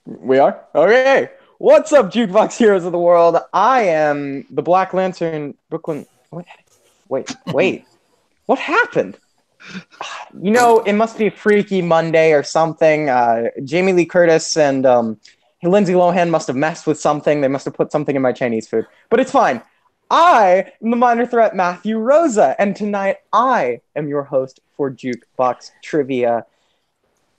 We are? Okay. What's up, Jukebox Heroes of the World? I am the Black Lantern Brooklyn. Wait. What happened? It must be a freaky Monday or something. Jamie Lee Curtis and Lindsay Lohan must have messed with something. They must have put something in my Chinese food. But it's fine. I am the minor threat Matthew Rosa, and tonight I am your host for Jukebox Trivia.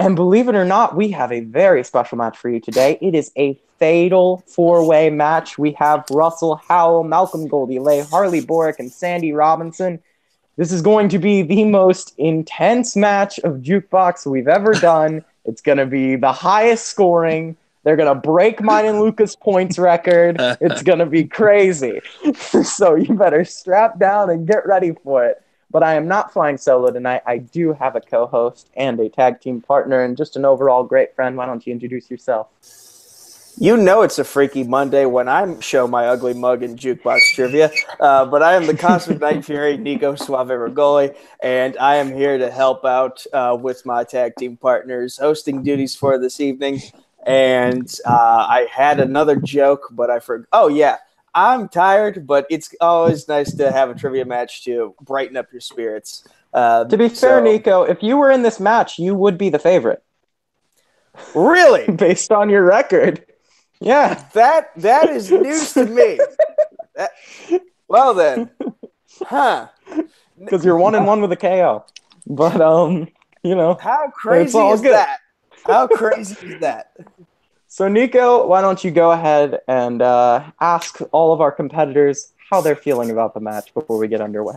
And believe it or not, we have a very special match for you today. It is a fatal four-way match. We have Russell Howell, Malcolm Goldie-Lay, Harley Borick, and Sandy Robinson. This is going to be the most intense match of Jukebox we've ever done. It's going to be the highest scoring. They're going to break mine and Luca's points record. It's going to be crazy. So you better strap down and get ready for it. But I am not flying solo tonight. I do have a co-host and a tag team partner and just an overall great friend. Why don't you introduce yourself? You know it's a freaky Monday when I show my ugly mug in Jukebox Trivia, but I am the Cosmic Night Fury, Nico Suave Regoli, and I am here to help out with my tag team partners hosting duties for this evening. And I had another joke, but I forgot. Oh, yeah. I'm tired, but it's always nice to have a trivia match to brighten up your spirits. To be fair, Nico, if you were in this match, you would be the favorite. Really? Based on your record. Yeah. That is news to me. Well then. Huh. Because you're 1-1 with a KO. But how crazy is that? How crazy is that? So, Nico, why don't you go ahead and ask all of our competitors how they're feeling about the match before we get underway.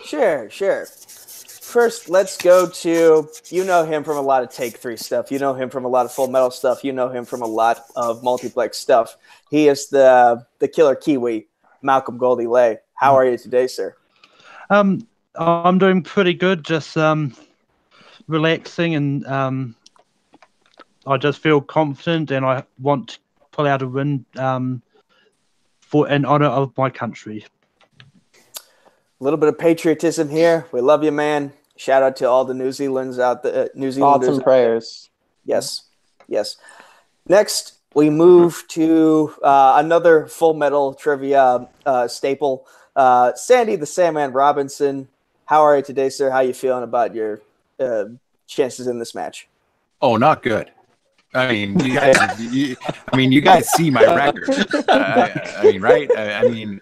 Sure. First, let's go to, you know him from a lot of Take 3 stuff. You know him from a lot of Full Metal stuff. You know him from a lot of multiplex stuff. He is the killer Kiwi, Malcolm Goldie-Lay. How are you today, sir? I'm doing pretty good, just relaxing and I just feel confident and I want to pull out a win in honor of my country. A little bit of patriotism here. We love you, man. Shout out to all the New Zealanders out there. Thoughts and prayers. Yes. Next, we move to another Full Metal Trivia staple. Sandy the Sandman Robinson. How are you today, sir? How are you feeling about your chances in this match? Oh, not good. I mean, you guys see my record. Right?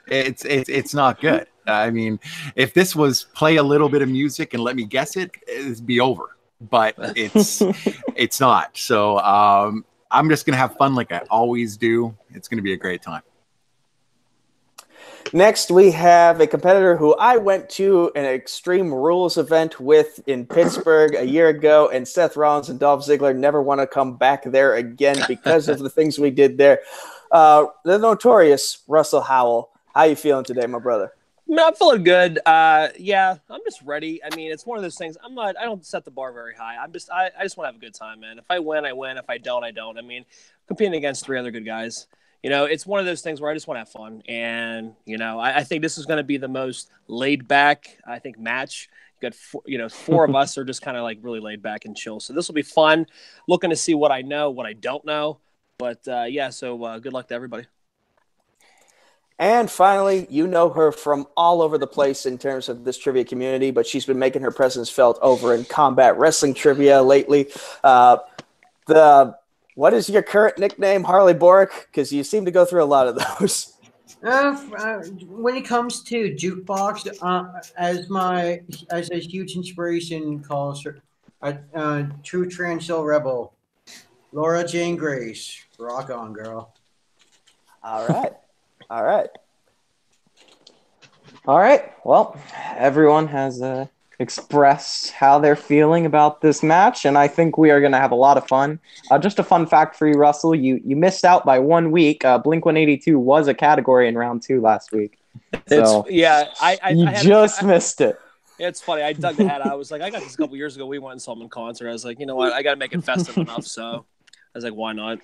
It's not good. I mean, if this was play a little bit of music and let me guess it, it'd be over. But it's not. So I'm just gonna have fun like I always do. It's gonna be a great time. Next, we have a competitor who I went to an Extreme Rules event with in Pittsburgh a year ago, and Seth Rollins and Dolph Ziggler never want to come back there again because of the things we did there. The notorious Russell Howell. How you feeling today, my brother? I'm feeling good. Yeah, I'm just ready. I mean, it's one of those things. I don't set the bar very high. I just want to have a good time, man. If I win, I win. If I don't, I don't. I mean, competing against 3 other good guys. It's one of those things where I just want to have fun. And, I think this is going to be the most laid back, match. You got 4 of us are just kind of like really laid back and chill. So this will be fun. Looking to see what I know, what I don't know. But so good luck to everybody. And finally, you know her from all over the place in terms of this trivia community, but she's been making her presence felt over in combat wrestling trivia lately. What is your current nickname, Harley Borick? Because you seem to go through a lot of those. When it comes to Jukebox, as a huge inspiration calls her, true Transil Rebel, Laura Jane Grace. Rock on, girl. All right. Well, everyone has expressed how they're feeling about this match, and I think we are going to have a lot of fun. Just a fun fact for you, Russell. You missed out by 1 week. Blink-182 was a category in round 2 last week. So I missed it. It's funny. I dug the hat. I was like, I got this a couple years ago. We went and saw him in concert. I was like, you know what? I got to make it festive enough. So I was like, why not?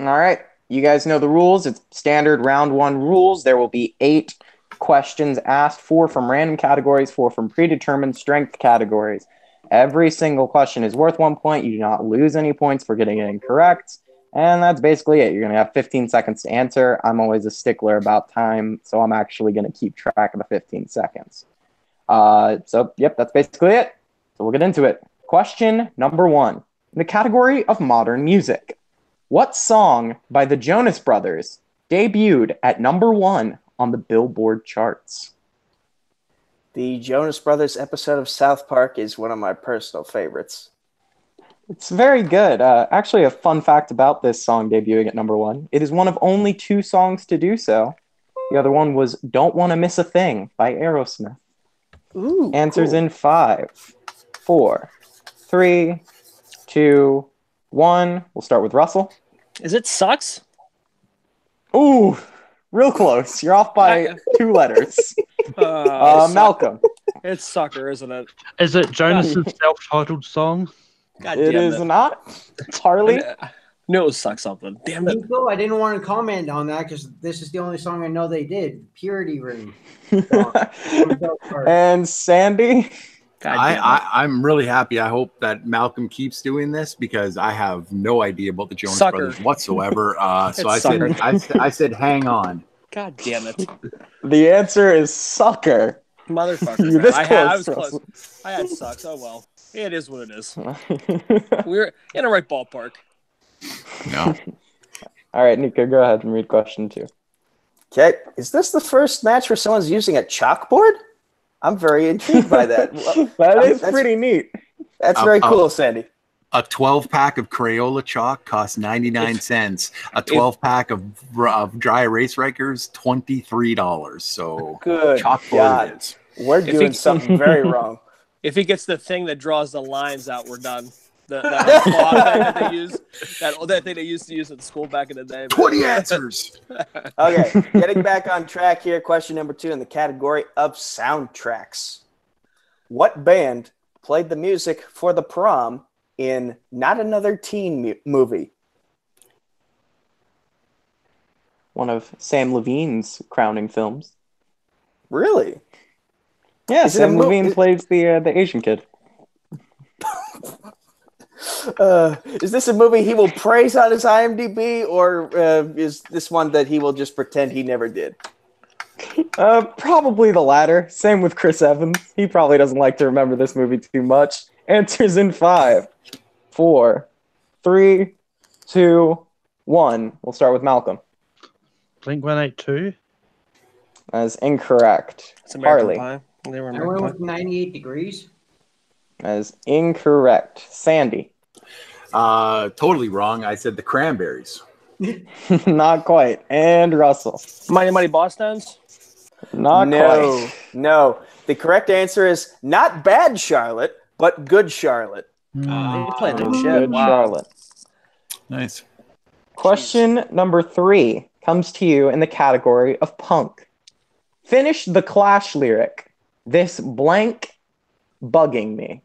All right. You guys know the rules. It's standard round 1 rules. There will be 8 questions asked, 4 from random categories, 4 from predetermined strength categories. Every single question is worth 1 point. You do not lose any points for getting it incorrect. And that's basically it. You're going to have 15 seconds to answer. I'm always a stickler about time, so I'm actually going to keep track of the 15 seconds. Yep, that's basically it. So we'll get into it. Question number 1. In the category of modern music, what song by the Jonas Brothers debuted at number 1 on the Billboard charts? The Jonas Brothers episode of South Park is one of my personal favorites. It's very good. Actually, a fun fact about this song debuting at number 1. It is one of only 2 songs to do so. The other one was Don't Wanna Miss a Thing by Aerosmith. Ooh, Answers cool. in 5, 4, 3, 2, 1. We'll start with Russell. Is it Sucks? Ooh, real close. You're off by 2 letters. Malcolm. It's Sucker, isn't it? Is it Jonas's self-titled song? God It damn is not. It's Harley. No, it was Suck something. Damn it. Nico, I didn't want to comment on that because this is the only song I know they did. Purity Ring. And Sandy. God damn it. I'm really happy. I hope that Malcolm keeps doing this because I have no idea about the Jonas Sucker. Brothers whatsoever. So It's I said, hang on. God damn it. The answer is Sucker. Motherfucker. You're this I was close, close. I had Sucks. Oh, well. It is what it is. We're in the right ballpark. No. All right, Nico, go ahead and read question 2. Okay, is this the first match where someone's using a chalkboard? I'm very intrigued by that. That's pretty neat. That's very cool, Sandy. A 12-pack of Crayola chalk costs 99 cents. A 12-pack of dry erase rikers, $23. So Good chalkboard God. it is. We're doing something very wrong. If he gets the thing that draws the lines out, we're done. That claw thing that they use, that thing they used to use at school back in the day. 20 answers. Okay, getting back on track here. Question number 2 in the category of soundtracks. What band played the music for the prom in Not Another Teen Movie? One of Sam Levine's crowning films. Really? Yeah, Is it Sam a Levine plays the Asian kid. Is this a movie he will praise on his IMDb, or is this one that he will just pretend he never did? Probably the latter. Same with Chris Evans. He probably doesn't like to remember this movie too much. Answers in 5, 4, 3, 2, 1. We'll start with Malcolm. Blink-182. That is incorrect. It's American Harley. Pie. They were I American went Pie. with 98 Degrees. That is incorrect. Sandy. Totally wrong. I said the Cranberries. Not quite. And Russell. Mighty Boston's. Not quite. No. The correct answer is not bad Charlotte, but good Charlotte. They played that shit. Good Wow. Charlotte. Nice. Question number 3 comes to you in the category of punk. Finish the Clash lyric. This blank bugging me.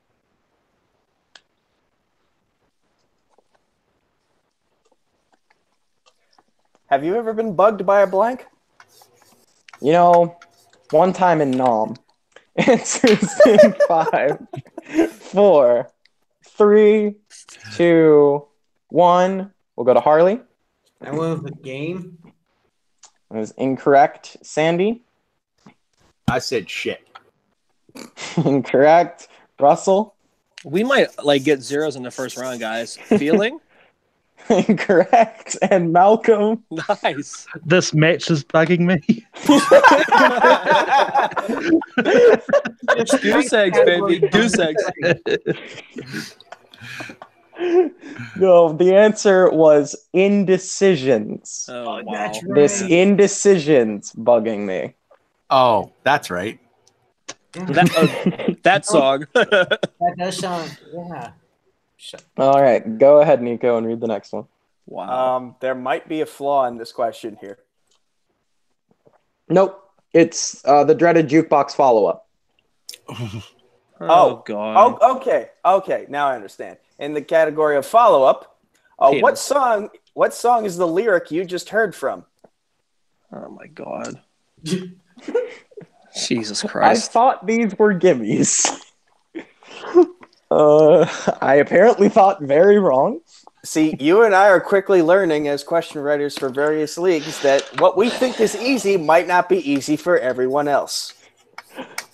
Have you ever been bugged by a blank? You know, one time in Nom. Answers in 5, 4, 3, 2, 1. We'll go to Harley. I went with the game. That is incorrect. Sandy. I said shit. Incorrect. Russell. We might get zeros in the first round, guys. Feeling? Incorrect. And Malcolm. Nice. This match is bugging me. Goose eggs, baby. Goose eggs. No, the answer was indecisions. Oh, wow. That's right. This indecisions bugging me. Oh, that's right. That song. That does sound, yeah. All right, go ahead, Nico, and read the next one. Wow. There might be a flaw in this question here. Nope, it's the dreaded jukebox follow-up. Oh, God. Oh, okay. Now I understand. In the category of follow-up, what song is the lyric you just heard from? Oh, my God. Jesus I Christ. thought these were gimmies. I apparently thought very wrong. See, you and I are quickly learning as question writers for various leagues that what we think is easy might not be easy for everyone else.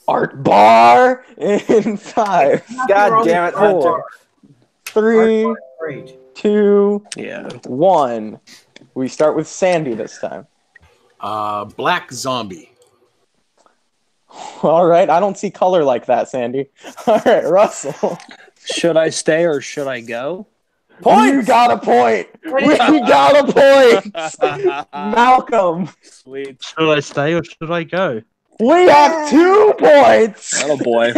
Art bar in 5, God damn it, Hunter. 4, 3, Great. 2, Yeah. 1. We start with Sandy this time. Black zombie. All right, I don't see color like that, Sandy. All right, Russell. Should I stay or should I go? You got a point. We got a point. Malcolm. Sweet. Should I stay or should I go? We have 2 points. Oh boy.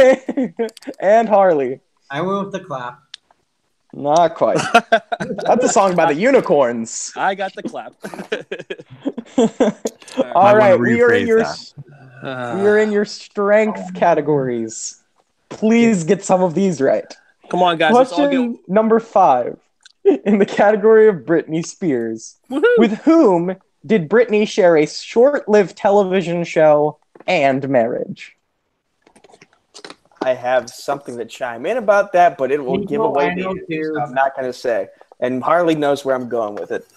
And Harley. I went with the clap. Not quite. That's a song by the Unicorns. I got the clap. All right, we are rephrase in your strength categories. Please get some of these right. Come on, guys. Let's all Question get... number 5 in the category of Britney Spears. Woohoo! With whom did Britney share a short-lived television show and marriage? I have something to chime in about that, but it will give away I know the too. so I'm not going to say. And Harley knows where I'm going with it.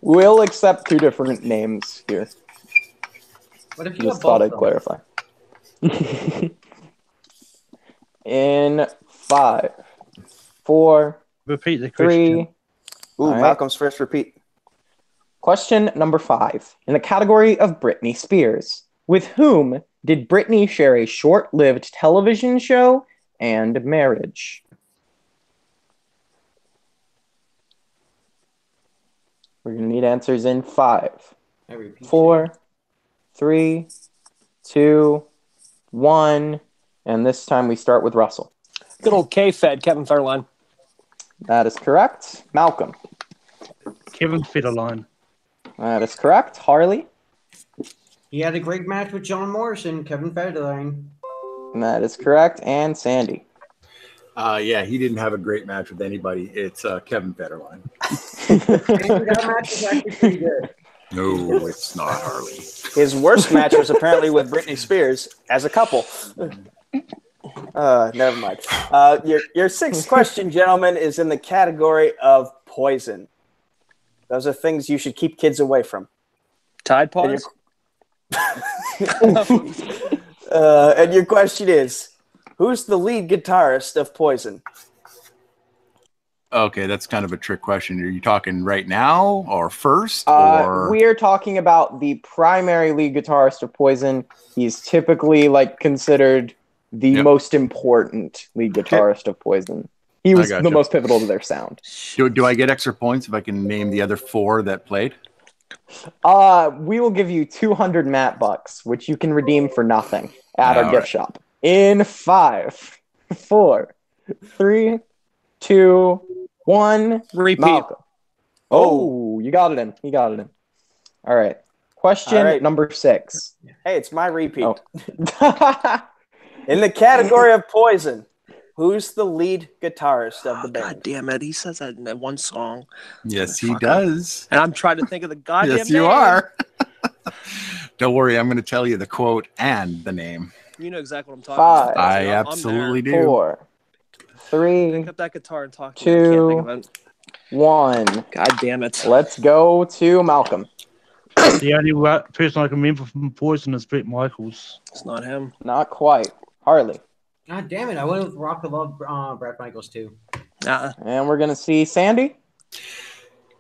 We'll accept 2 different names here. What if you Just have thought both I'd clarify. In 5, 4, Repeat the 3. question. Ooh, All right. Malcolm's first repeat. Question number 5 in the category of Britney Spears. With whom did Britney share a short-lived television show and marriage? We're going to need answers in 5, I repeat 4, 3, 2, 1. And this time we start with Russell. Good old K-Fed, Kevin Fairline. That is correct. Malcolm. Kevin Federline. That is correct. Harley. He had a great match with John Morrison, Kevin Federline. That is correct. And Sandy. Yeah, he didn't have a great match with anybody. It's Kevin Federline. And that match was actually pretty good. No, it's not Harley. His worst match was apparently with Britney Spears as a couple. Never mind. Your sixth question, gentlemen, is in the category of poison. Those are things you should keep kids away from. Tide Pods? And your question is, who's the lead guitarist of Poison? Okay, that's kind of a trick question. Are you talking right now or first? Or We're talking about the primary lead guitarist of Poison. He's typically considered the most important lead guitarist of Poison. He was the most pivotal to their sound. Do I get extra points if I can name the other 4 that played? We will give you 200 Matt bucks, which you can redeem for nothing at our gift shop. In 5, 4, 3, 2, 1. Repeat. Malcolm. Oh, you got it in. You got it in. All right. Question number 6. Hey, it's my repeat. Oh. In the category of Poison, who's the lead guitarist of the band? God damn it. He says that in that one song. Yes, he does. And I'm trying to think of the goddamn Yes, you name. are. Don't worry, I'm going to tell you the quote and the name. You know exactly what I'm talking 5. about. I I'm absolutely there. do. 4, 3, Pick up that guitar and talk to me. I can't 2, think of it. 1. God damn it. Let's go to Malcolm. The only person I can remember from Poison is Brett Michaels. It's not him. Not quite. Harley. God damn it! I went with Rock the Love, Brad Michaels too. And we're going to see Sandy.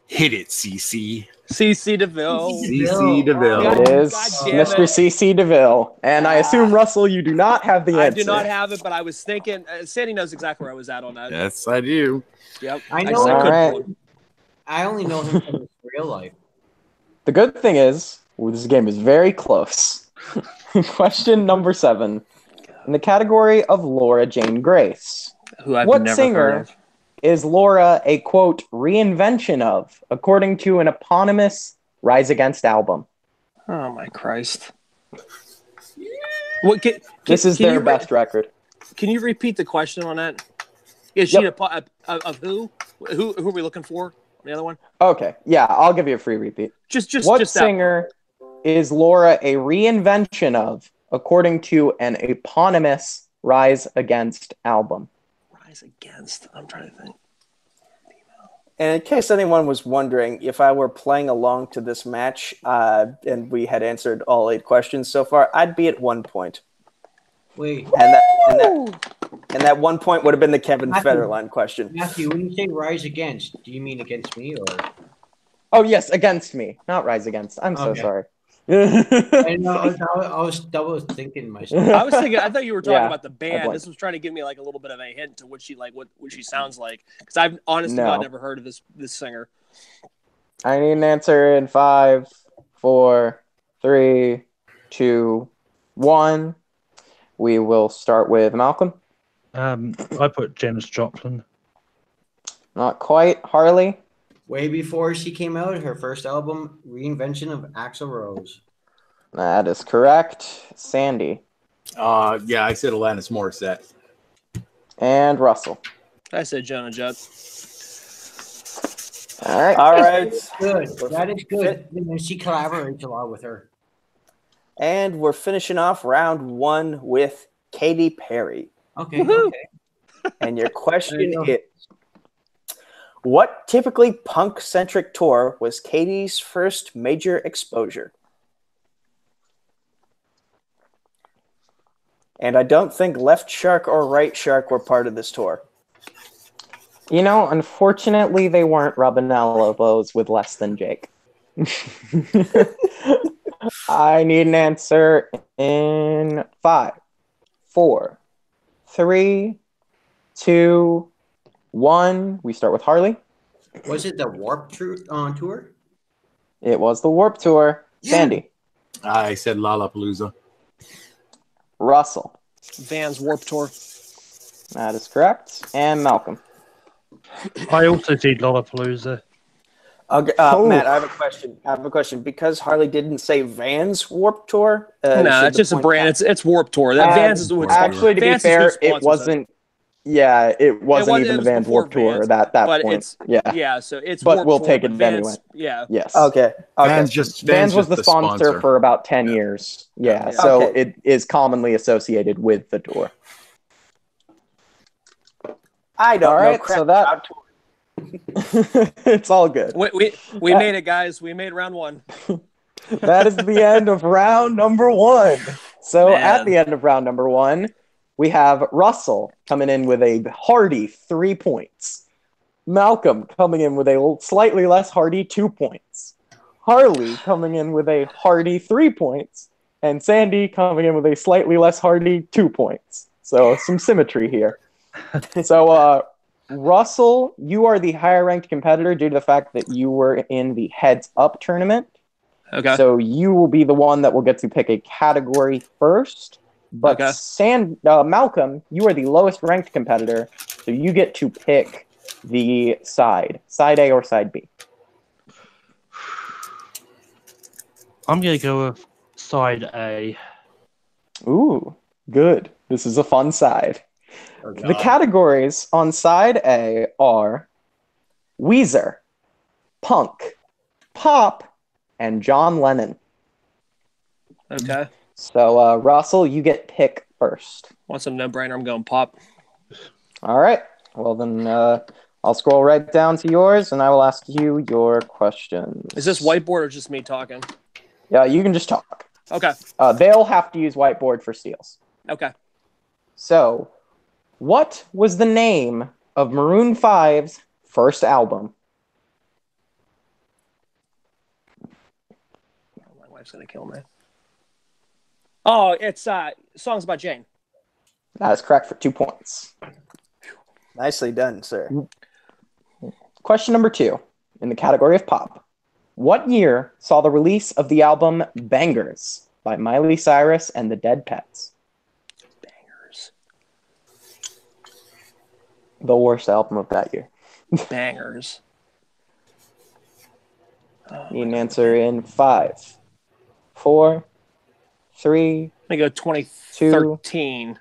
Hit it, CC. CC DeVille. CC DeVille. It is God damn Mr. it. CC DeVille. And I assume, Russell, you do not have the I answer. do not have it, but I was thinking. Sandy knows exactly where I was at on that. Yes, I do. Yep. I know. just couldn't All right. pull it. I only know him from his real life. The good thing is, this game is very close. Question number 7. In the category of Laura Jane Grace, Who I've what never singer heard of. is Laura a, quote, reinvention of, according to an eponymous Rise Against album? Oh my Christ! What? This is their best record. Can you repeat the question on that? Is she of who? Who are we looking for? The other one? Okay, yeah, I'll give you a free repeat. Just What that singer is Laura a reinvention of, according to an eponymous Rise Against album? Rise Against. I'm trying to think. And in case anyone was wondering, if I were playing along to this match and we had answered all 8 questions so far, I'd be at 1 point. Wait, And that 1 point would have been the Kevin Federline question. Matthew, when you say rise against, do you mean against me or? Oh yes, against me, not rise against. I'm so Okay. sorry. I know. I was double thinking myself. I thought you were talking Yeah, about the band. blinked. This was trying to give me like a little bit of a hint to what she sounds like, because I've honestly No. never heard of this singer. I need an answer in 5, 4, 3, 2, 1. We will start with Malcolm. I put Janis Joplin. Not quite. Harley. Way before she came out, her first album, Reinvention of Axl Rose. That is correct. Sandy. Yeah, I said Alanis Morissette. And Russell. I said Jonah Jett. All right. All right. Good. That is good. And she collaborates a lot with her. And we're finishing off round 1 with Katy Perry. Okay. Woohoo. Okay. And your question There you go. is, what typically punk-centric tour was Katie's first major exposure? And I don't think Left Shark or Right Shark were part of this tour. You know, unfortunately, they weren't rubbing elbows with Less Than Jake. I need an answer in 5, 4, 3, 2, 1. We start with Harley. Was it the Warp tour? It was the Warp Tour. Yeah. Sandy. I said Lollapalooza. Russell. Vans Warped Tour. That is correct. And Malcolm. I also did Lollapalooza. Okay, Oh. Matt, I have a question. Because Harley didn't say Vans Warp Tour. No, should it's the just a point- brand. It's Warped Tour. That Vans is what Actually, to be Vans is who fair, sponsors it wasn't. Yeah, it wasn't it even was the Vans before Warp Tour Vans, at that but point. it's Yeah. So it's But Warped we'll Tour, take but it Vans, anyway. Yeah. Yes. Okay. Vans just Vans was just the sponsor for about 10 Yeah. years. Yeah, so it is commonly associated with the tour. I don't All know right, crap so that- about tour. It's all good. We made it, guys. We made round 1. That is the end of round number 1. So Man. at the end of round number 1, we have Russell coming in with a hearty 3 points. Malcolm coming in with a slightly less hearty 2 points. Harley coming in with a hearty 3 points. And Sandy coming in with a slightly less hearty 2 points. So some symmetry here. So, Russell, you are the higher ranked competitor due to the fact that you were in the heads up tournament. Okay. So you will be the one that will get to pick a category first. But Okay. Malcolm, you are the lowest ranked competitor, so you get to pick the side A or side B. I'm going to go with side A. Ooh, good. This is a fun side. Oh, The categories on side A are Weezer, punk, pop, and John Lennon. Okay. So, Russell, you get pick first. Want some no-brainer? I'm going pop. All right. Well, then I'll scroll right down to yours, and I will ask you your questions. Is this whiteboard or just me talking? Yeah, you can just talk. Okay. They'll have to use whiteboard for steals. Okay. So, what was the name of Maroon 5's first album? My wife's gonna kill me. Oh, it's Songs About Jane. That is correct for 2 points. Nicely done, sir. Question number 2 in the category of pop. What year saw the release of the album Bangers by Miley Cyrus and the Dead Pets? Bangers. The worst album of that year. Bangers. Need an answer in 5, 4, 3. Let me go 2013.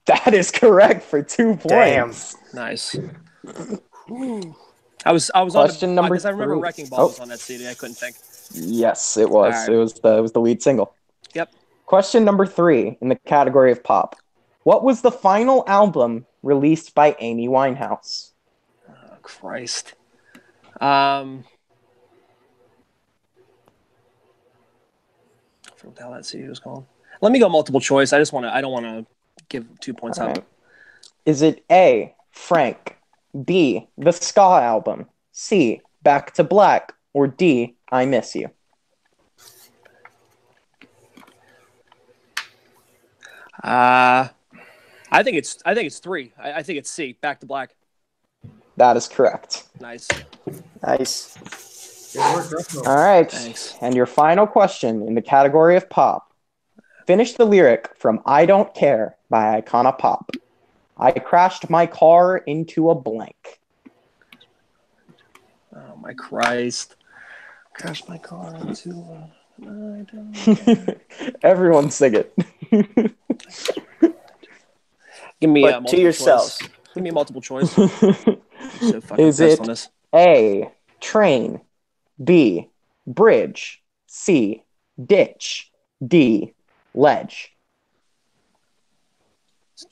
That is correct for 2 points. Damn. Nice. I was Question on number because I remember 3. Wrecking Ball was on that CD. I couldn't think. Yes, it was. All right. It was the lead single. Yep. Question number 3 in the category of pop. What was the final album released by Amy Winehouse? Oh, Christ. I forgot what the hell that CD was called. Let me go multiple choice. I don't want to give 2 points All up. right. Is it A, Frank, B, the Ska album, C, Back to Black, or D, I Miss You? I think it's 3. I think it's C. Back to Black. That is correct. Nice. Nice. Good work, Russell. All right. Thanks. And your final question in the category of pop. Finish the lyric from I Don't Care by Icona Pop. I crashed my car into a blank. Oh my Christ! Crashed my car into. I don't. Everyone sing it. Give me But to multiple yourselves. choice. Give me a multiple choice. I'm so fucking Is pissed it on this. A, train, B, bridge, C, ditch, D, ledge?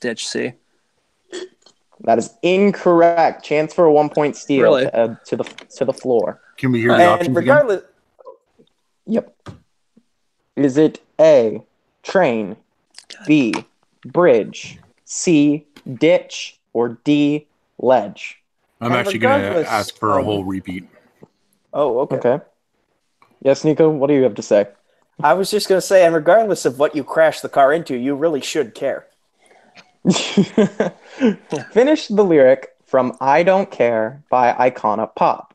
Ditch C. That is incorrect. Chance for a 1-point steal Really? to the floor. Can we hear the options And again? regardless, Yep. Is it A, train, B, bridge, C, ditch, or D, ledge? I'm and actually going to regardless ask for a of- whole repeat. oh, okay. Okay. Yes, Nico, what do you have to say? I was just going to say, and regardless of what you crash the car into, you really should care. Finish the lyric from I Don't Care by Icona Pop.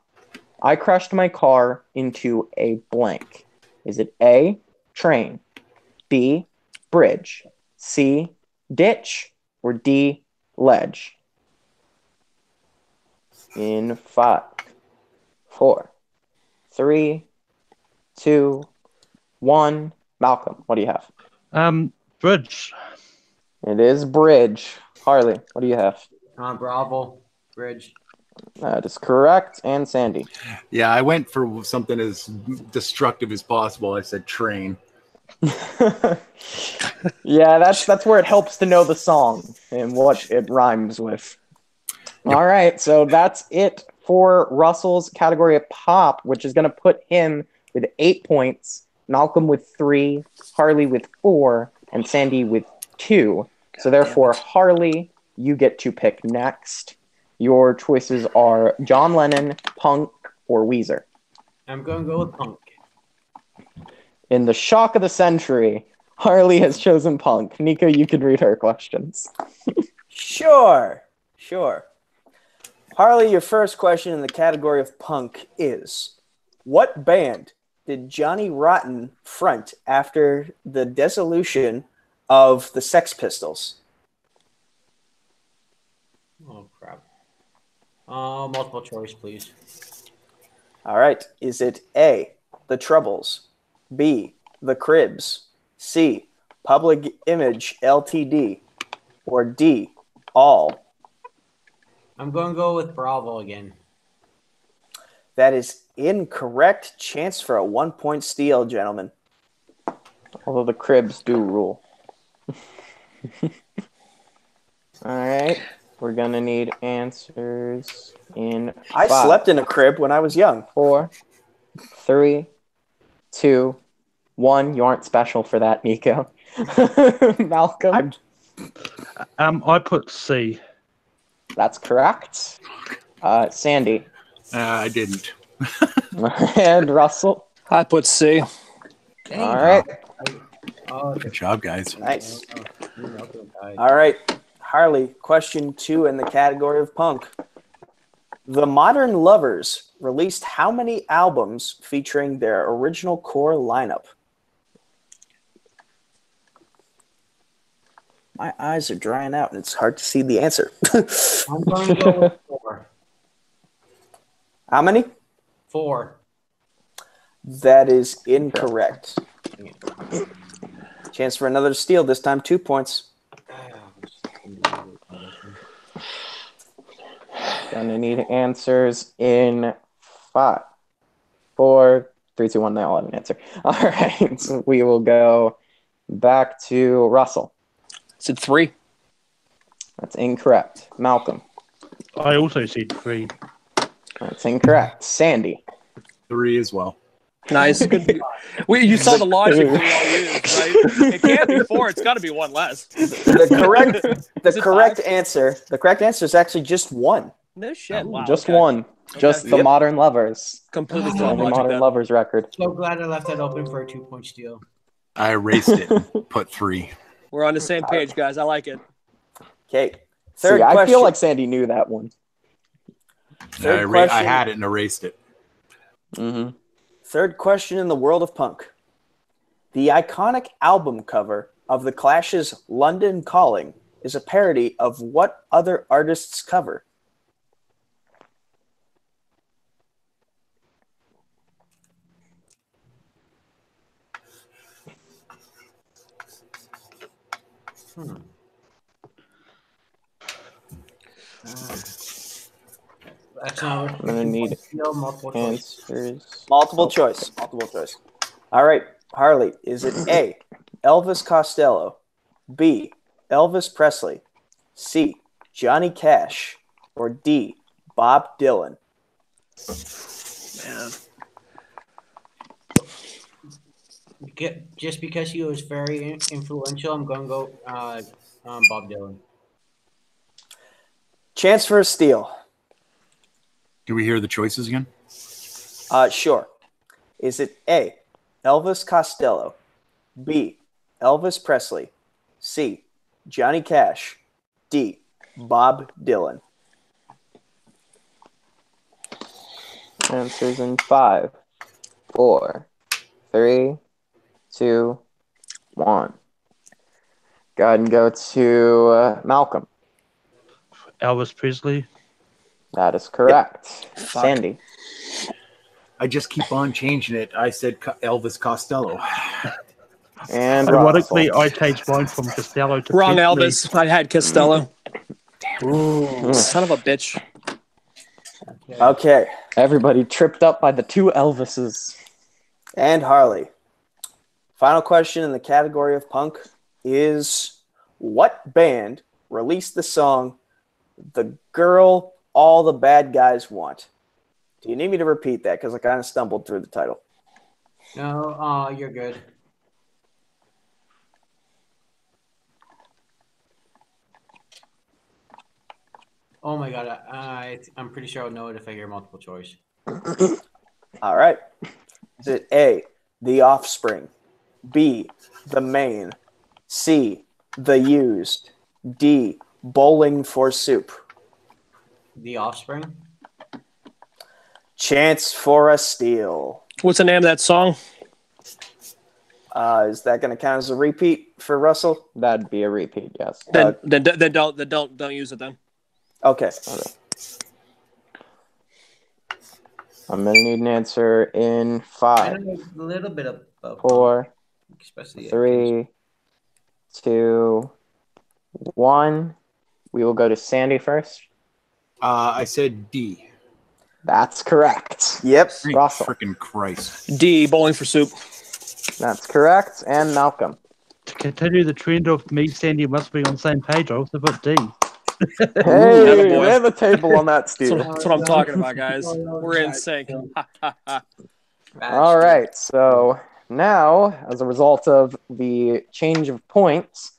I crashed my car into a blank. Is it A, train, B, bridge, C, ditch, or D, ledge? In 5, 4, 3, 2, 1. Malcolm, what do you have? Bridge. It is bridge. Harley, what do you have? Bravo. Bridge. That is correct. And Sandy. Yeah, I went for something as destructive as possible. I said train. Yeah, that's where it helps to know the song and what it rhymes with. Yep. All right, so that's it for Russell's category of pop, which is going to put him with 8 points, Malcolm with 3, Harley with 4, and Sandy with 2. So therefore, Harley, you get to pick next. Your choices are John Lennon, Punk, or Weezer. I'm going to go with Punk. In the shock of the century, Harley has chosen Punk. Nico, you can read her questions. Sure. Harley, your first question in the category of punk is, what band did Johnny Rotten front after the dissolution of the Sex Pistols? Oh, crap. Multiple choice, please. All right. Is it A, The Troubles, B, The Cribs, C, Public Image Ltd, or D, all? I'm going to go with Bravo again. That is incorrect. Chance for a 1-point steal, gentlemen. Although the Cribs do rule. All right. We're going to need answers in I 5, slept in a crib when I was young. 4, 3, 2, 1. You aren't special for that, Nico. Malcolm. I put C. That's correct. Sandy. I didn't. And Russell. I put C. All right. Good job, guys. Nice. All right. Harley, question 2 in the category of punk. The Modern Lovers released how many albums featuring their original core lineup? My eyes are drying out, and it's hard to see the answer. I'm going to go with 4. How many? 4. That is incorrect. Chance for another steal, this time 2 points. Gonna need answers in 5, 4, 3, 2, 1. They all have an answer. All right. So we will go back to Russell. Is it 3? That's incorrect. Malcolm. I also said 3. That's incorrect. Sandy. 3 as well. Nice. Good. You saw the logic that we all used, right? It can't be 4. It's got to be 1 less. The correct answer is actually just 1. No shit. Wow. Just okay. one. Just the Yep. Modern Lovers. Completely The flawed only logic Modern then. Lovers record. So glad I left that open for a 2-point steal. I erased it and put 3. We're on the same page, guys. I like it. Okay. See, Third I question. feel like Sandy knew that one. Third I question. had it and erased it. Mm-hmm. Third question in the world of punk. The iconic album cover of The Clash's London Calling is a parody of what other artist's cover? That's not. I'm gonna need multiple choice. answers. Multiple choice. All right, Harley. Is it A, Elvis Costello, B, Elvis Presley, C, Johnny Cash, or D, Bob Dylan? Man. Just because he was very influential, I'm going to go Bob Dylan. Chance for a steal. Do we hear the choices again? Sure. Is it A, Elvis Costello, B, Elvis Presley, C, Johnny Cash, D, Bob Dylan? Answers in 5, 4, 3, 2, 1. Go ahead and go to Malcolm. Elvis Presley. That is correct. Fuck. Sandy. I just keep on changing it. I said Elvis Costello. And Ironically, Russell. I changed mine from Costello to Wrong, Presley. Elvis. I had Costello. Ooh, son of a bitch. Okay. Everybody tripped up by the 2 Elvises. And Harley. Final question in the category of punk is what band released the song The Girl All the Bad Guys Want? Do you need me to repeat that? Because I kind of stumbled through the title. No, you're good. Oh my god, I'm pretty sure I'll know it if I hear multiple choice. All right. Is it A, The Offspring, B, The Maine, C, The Used, D, Bowling for Soup? The Offspring? Chance for a steal. What's the name of that song? Is that going to count as a repeat for Russell? That'd be a repeat, yes. Then don't use it then. Okay. I'm gonna need an answer in I 5, know a little bit of 4, especially 3, 2, 1. We will go to Sandy first. I said D. That's correct. Yep. Russell. Freaking Christ. D, Bowling for Soup. That's correct. And Malcolm. To continue the trend of me, Sandy must be on the same page, I also put D. Hey, attaboy. we have a table on that, That's Steve. what I'm talking about, guys. We're in sync. All right. So now, as a result of the change of points,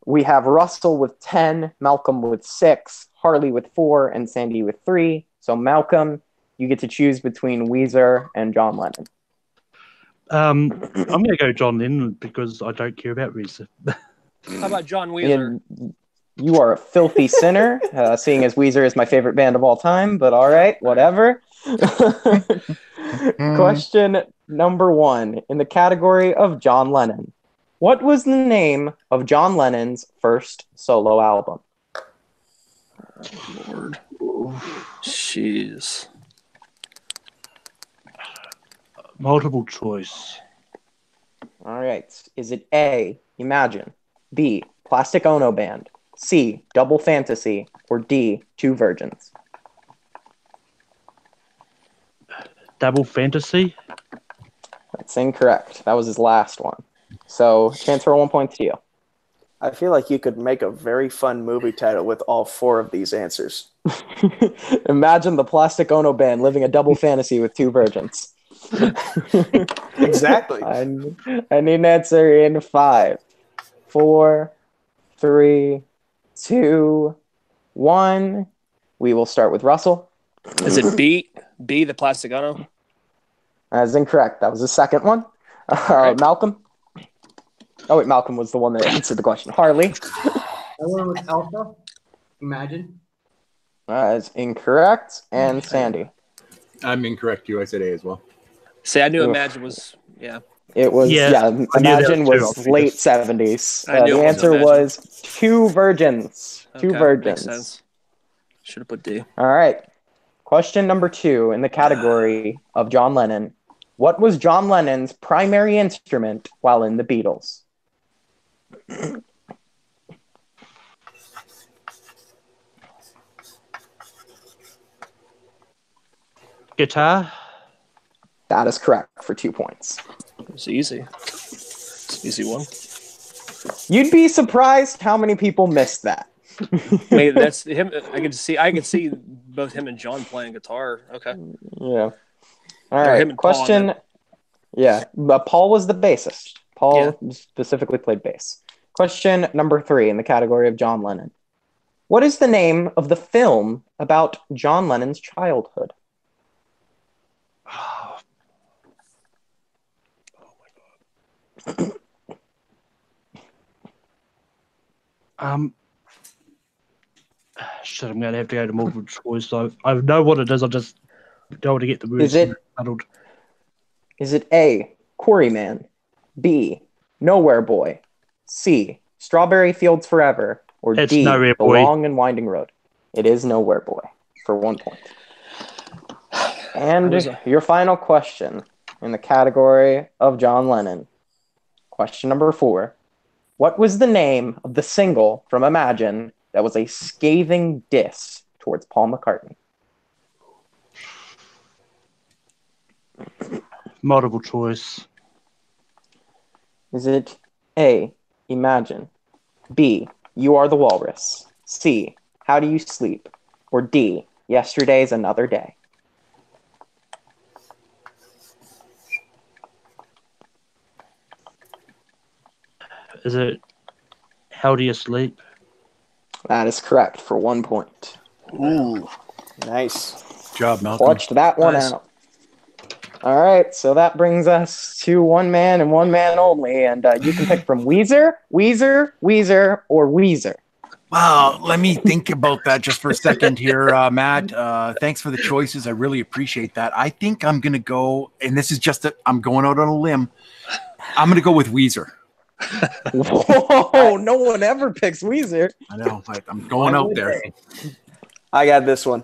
we have Russell with 10, Malcolm with 6, Harley with 4, and Sandy with 3. So Malcolm, you get to choose between Weezer and John Lennon. I'm going to go John Lennon because I don't care about Reese. How about John Weezer? And you are a filthy sinner, seeing as Weezer is my favorite band of all time, but all right, whatever. Question number 1 in the category of John Lennon. What was the name of John Lennon's first solo album? Lord. Jeez. Multiple choice. All right. Is it A, Imagine, B, Plastic Ono Band, C, Double Fantasy, or D, Two Virgins? Double Fantasy. That's incorrect. That was his last one. So, chance for 1 point to you. I feel like you could make a very fun movie title with all 4 of these answers. Imagine the Plastic Ono Band living a double fantasy with 2 virgins. Exactly. I need an answer in 5, 4, 3, 2, 1. We will start with Russell. Is it B? B, the Plastic Ono? That is incorrect. That was the second one. Right. Malcolm. Oh, wait, Malcolm was the one that answered the question. Harley. I went with Elsa. Imagine. That is incorrect. And Sandy. I'm incorrect too. I said A as well. See, I knew Oof. Imagine was, yeah. It was, Yeah, I knew that Imagine too, was obviously. late 70s. I knew The it wasn't answer Imagine. was 2 virgins. 2 Okay, virgins. makes sense. Should have put D. All right. Question number 2 in the category of John Lennon. What was John Lennon's primary instrument while in the Beatles? Guitar. That is correct for 2 points. It's easy. It's an easy one. You'd be surprised how many people missed that. I mean, that's him. I could see both him and John playing guitar. Okay. Yeah. All Or right. him and Paul, I Question. meant. Yeah. But Paul was the bassist. Paul Yeah. specifically played bass. Question number 3 in the category of John Lennon. What is the name of the film about John Lennon's childhood? Shit, I'm gonna have to go to multiple choice. So I know what it is. I just don't want to get the words muddled. Is it A, Quarryman, B, Nowhere Boy, C, Strawberry Fields Forever, or It's D, Nowhere The Boy. Long and Winding Road? It is Nowhere Boy for 1 point. And your final question in the category of John Lennon. Question number 4. What was the name of the single from Imagine that was a scathing diss towards Paul McCartney? Multiple choice. Is it A, Imagine, B, You Are the Walrus, C, How Do You Sleep, or D, Yesterday's Another Day? Is it How Do You Sleep? That is correct for 1 point. Ooh. Nice. Good job, Malcolm. Clutched that one Nice. out. All right, so that brings us to one man and one man only, and you can pick from Weezer, or Weezer. Wow, let me think about that just for a second here, Matt. Thanks for the choices. I really appreciate that. I think I'm going to go, and this is just I'm going out on a limb. I'm going to go with Weezer. Whoa, no one ever picks Weezer. I know. I'm going out there. I got this one.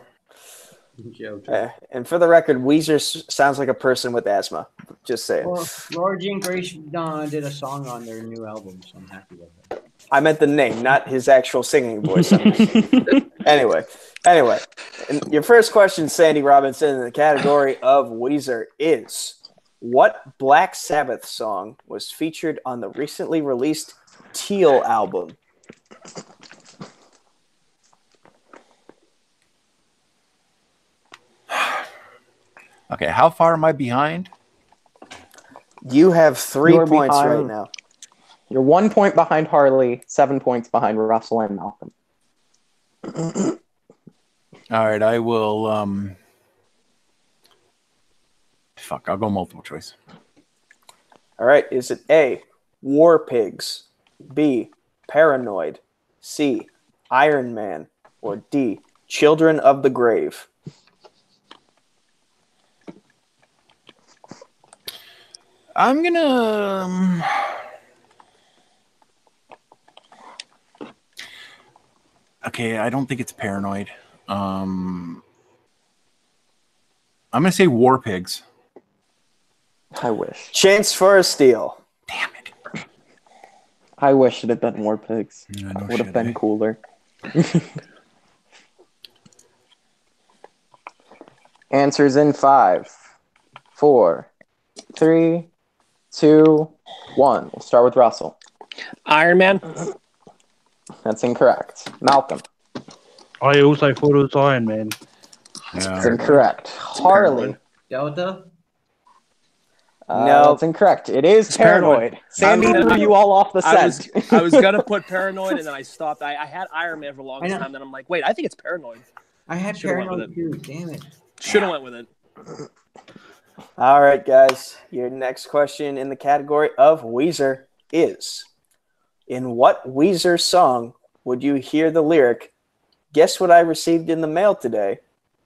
Joke. And for the record, Weezer sounds like a person with asthma. Just saying. Well, Laura Jean Grace did a song on their new album, so I'm happy with it. I meant the name, not his actual singing voice. Anyway. And your first question, Sandy Robinson, in the category of Weezer is, what Black Sabbath song was featured on the recently released Teal album? Okay, how far am I behind? You have 3 You're points behind. right now. You're 1 point behind Harley, 7 points behind Russell and Malcolm. All right, I will. I'll go multiple choice. All right, is it A, War Pigs, B, Paranoid, C, Iron Man, or D, Children of the Grave? I'm gonna. Okay, I don't think it's Paranoid. I'm gonna say War Pigs. I wish. Chance for a steal. Damn it! I wish it had been War Pigs. Yeah, no That would have shit, been eh? cooler. Answers in 5, 4, 3, 2, 1. We'll start with Russell. Iron Man. That's incorrect. Malcolm. I also thought it was Iron Man. That's incorrect. Harley. Delta. No. That's incorrect. It is It's Paranoid. Paranoid. Sandy threw you all off the set. I was gonna put Paranoid, and then I stopped. I had Iron Man for the longest I know. time. Then I'm like, wait, I think it's Paranoid. I had Should've went Paranoid with too. Damn it. Should have went with it. All right, guys. Your next question in the category of Weezer is: in what Weezer song would you hear the lyric, "Guess what I received in the mail today?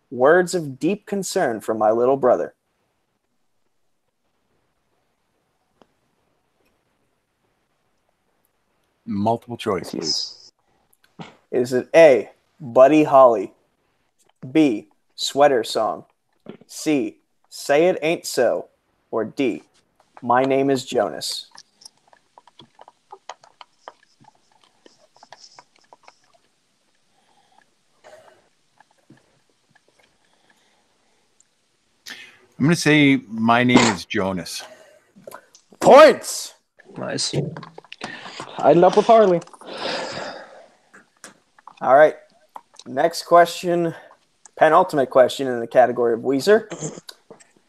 Words of deep concern from my little brother"? Multiple choice, please. Is it A, Buddy Holly, B, Sweater Song, C, Say It Ain't So, or D, My Name is Jonas? I'm going to say My Name is Jonas. Points! Nice. I end up with Harley. All right. Next question, penultimate question in the category of Weezer.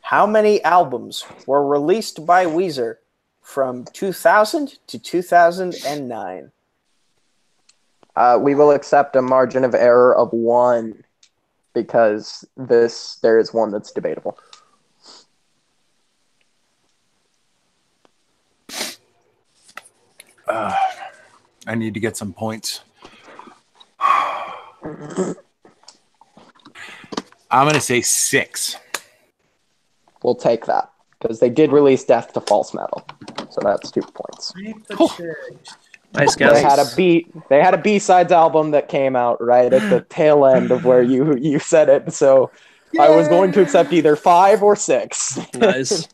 How many albums were released by Weezer from 2000 to 2009? We will accept a margin of error of 1 because there is one that's debatable. I need to get some points. I'm going to say 6. We'll take that because they did release Death to False Metal, so that's 2 points. Nice They guess. had a B-sides album that came out right at the tail end of where you said it, so I was going to accept either 5 or 6. Nice.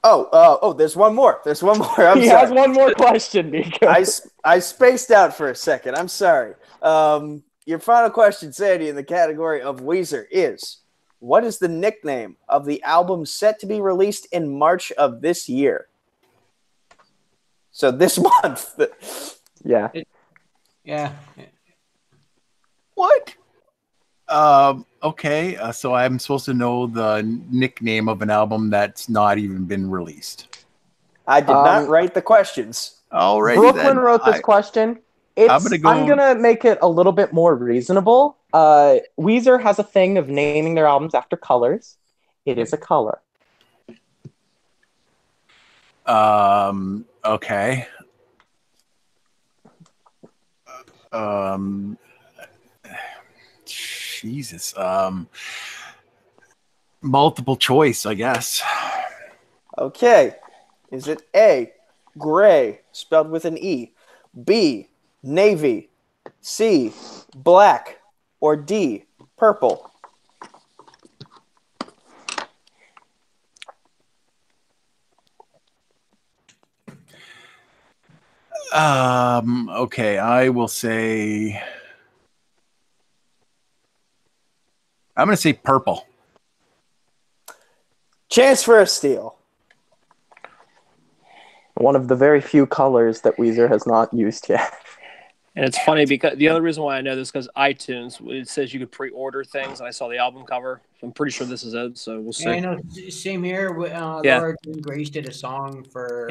Oh, there's one more. There's one more. I'm He sorry. has one more question, Nico. I spaced out for a second. I'm sorry. Your final question, Sandy, in the category of Weezer is: what is the nickname of the album set to be released in March of this year? So this month. Yeah. Yeah. What? Okay. So I'm supposed to know the nickname of an album that's not even been released. I did not write the questions. Alrighty, Brooklyn then. wrote this question. I'm gonna make it a little bit more reasonable. Weezer has a thing of naming their albums after colors. It is a color. Okay. Jesus. Multiple choice, I guess. Okay. Is it A, gray, spelled with an E, B, navy, C, black, or D, purple? Okay, I will say I'm gonna say purple. Chance for a steal. One of the very few colors that Weezer has not used yet. And it's funny because the other reason why I know this is because iTunes, it says you could pre-order things, and I saw the album cover. So I'm pretty sure this is it. So we'll see. Yeah, I know. Same here. Yeah. Laura Jean Grace did a song for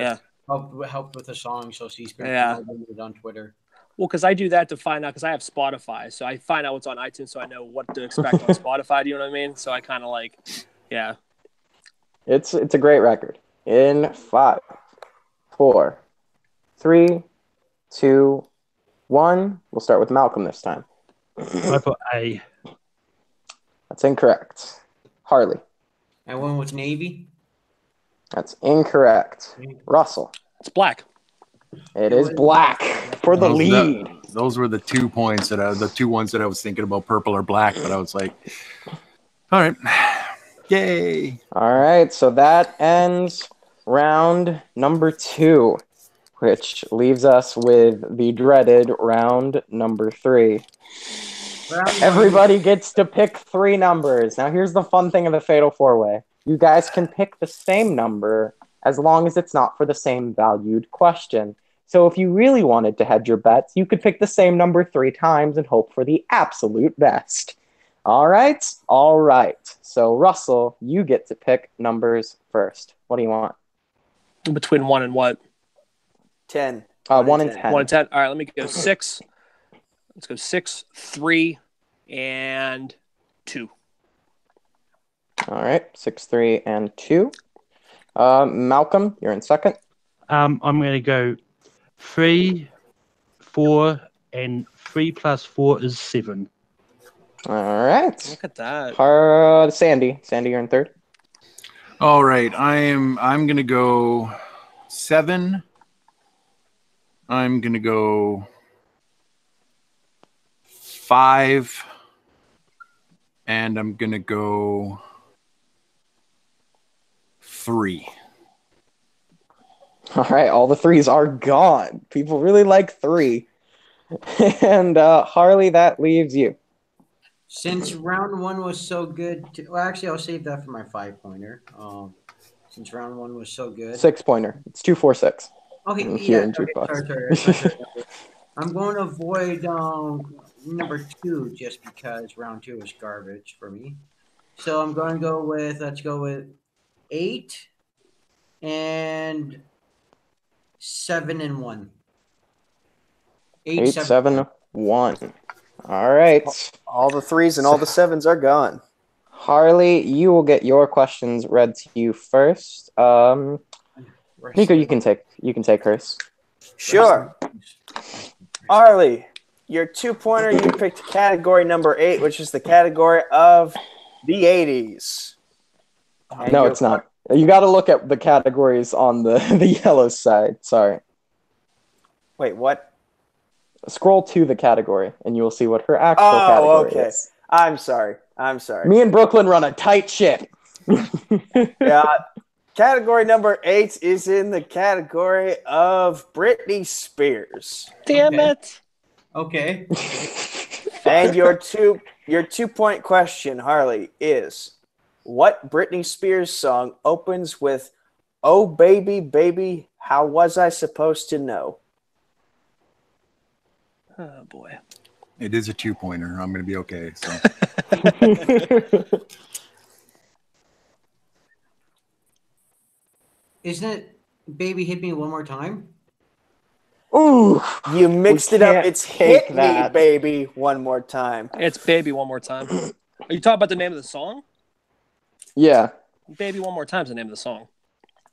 help with a song, so she's been promoting it on Twitter. Well, because I do that to find out, because I have Spotify, so I find out what's on iTunes, so I know what to expect on Spotify. Do you know what I mean? So I kind of like, yeah. It's a great record. In 5, 4, 3, 2, 1. We'll start with Malcolm this time. I put A. That's incorrect. Harley. I went with Navy. That's incorrect. Russell. It's black. It is black for the lead. Those were the 2 points the 2 ones that I was thinking about, purple or black, but I was like, all right. Yay. All right, so that ends round number 2, which leaves us with the dreaded round number 3. Everybody gets to pick 3 numbers. Now, here's the fun thing of the Fatal 4-Way. You guys can pick the same number as long as it's not for the same valued question. So if you really wanted to hedge your bets, you could pick the same number 3 times and hope for the absolute best. All right? All right. So Russell, you get to pick numbers first. What do you want? Between 1 and what? 10. 1 and 10. 1 and 10. All right, let me go 6. Let's go 6, 3, and 2. All right. 6, 3, and 2. Malcolm, you're in second. I'm going to go 3, 4, and 3 plus 4 is 7. All right. Look at that. Sandy, you're in third. All right, I'm gonna go 7. I'm gonna go 5, and I'm gonna go 3. All right, all the 3s are gone. People really like 3. And Harley, that leaves you. Since round 1 was so good, well, actually, I'll save that for my 5-pointer. Since round 1 was so good, 6-pointer. It's 2, 4, 6. okay, Here yeah, in okay, Jukebox. sorry. I'm going to avoid number 2 just because round 2 was garbage for me. So I'm going to go with, let's go with 8 and 7 and 1. 8, 7, 1. All right. All the 3s and all the 7s are gone. Harley, you will get your questions read to you first. Nico, you can take hers. Sure. Harley, your 2-pointer, you picked category number 8, which is the category of the 80s. And No, it's not. You got to look at the categories on the yellow side. Sorry. Wait, what? Scroll to the category, and you will see what her actual category is. I'm sorry. Me and Brooklyn run a tight ship. Yeah. Category number 8 is in the category of Britney Spears. Damn it. Okay. And your 2-point question, Harley, is what Britney Spears song opens with "Oh baby, baby, how was I supposed to know"? Oh, boy. It is a 2-pointer. I'm gonna be okay. So Isn't it Baby Hit Me One More Time? Ooh, You mixed it up. can't It's take Hit that. Me, Baby, One More Time. It's Baby One More Time. Are you talking about the name of the song? yeah. Baby One More Time is the name of the song.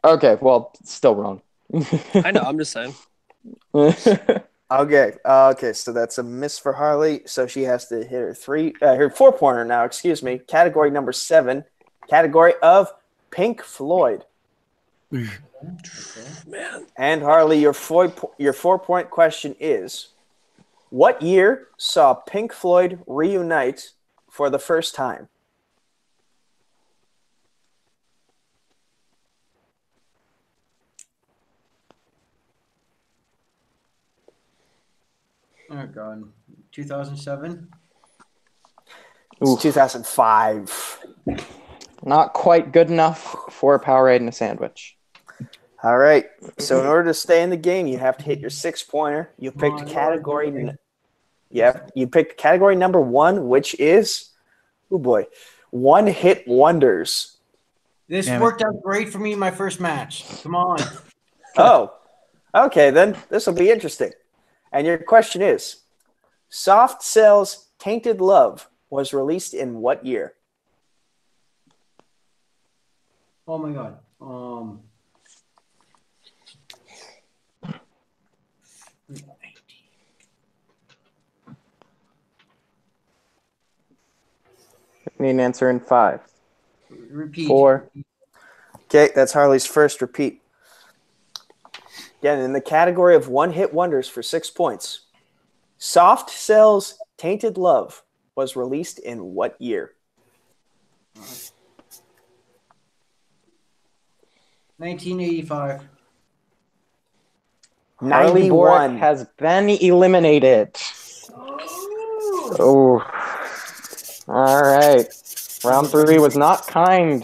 Okay, well, still wrong. I know, I'm just saying. Okay, so that's a miss for Harley. So she has to hit her 4-pointer now, excuse me. Category number 7, category of Pink Floyd. Man. And Harley, your 4-point question is, what year saw Pink Floyd reunite for the first time? Oh god, 2007. It's 2005. Not quite good enough for a Powerade and a sandwich. All right. So in order to stay in the game, you have to hit your 6-pointer. You picked category. You picked category number 1, which is, oh boy, one-hit wonders. This worked out great for me in my first match. Come on. Oh, okay. Then this will be interesting. And your question is, Soft Cell's "Tainted Love" was released in what year? Oh my god. Need an answer in 5, Repeat. 4. Okay, that's Harley's first repeat. Again, in the category of one-hit wonders for 6 points, Soft Cell's "Tainted Love" was released in what year? 1985. Harley Boric 91. has been eliminated. Oh. All right. Round 3 was not kind.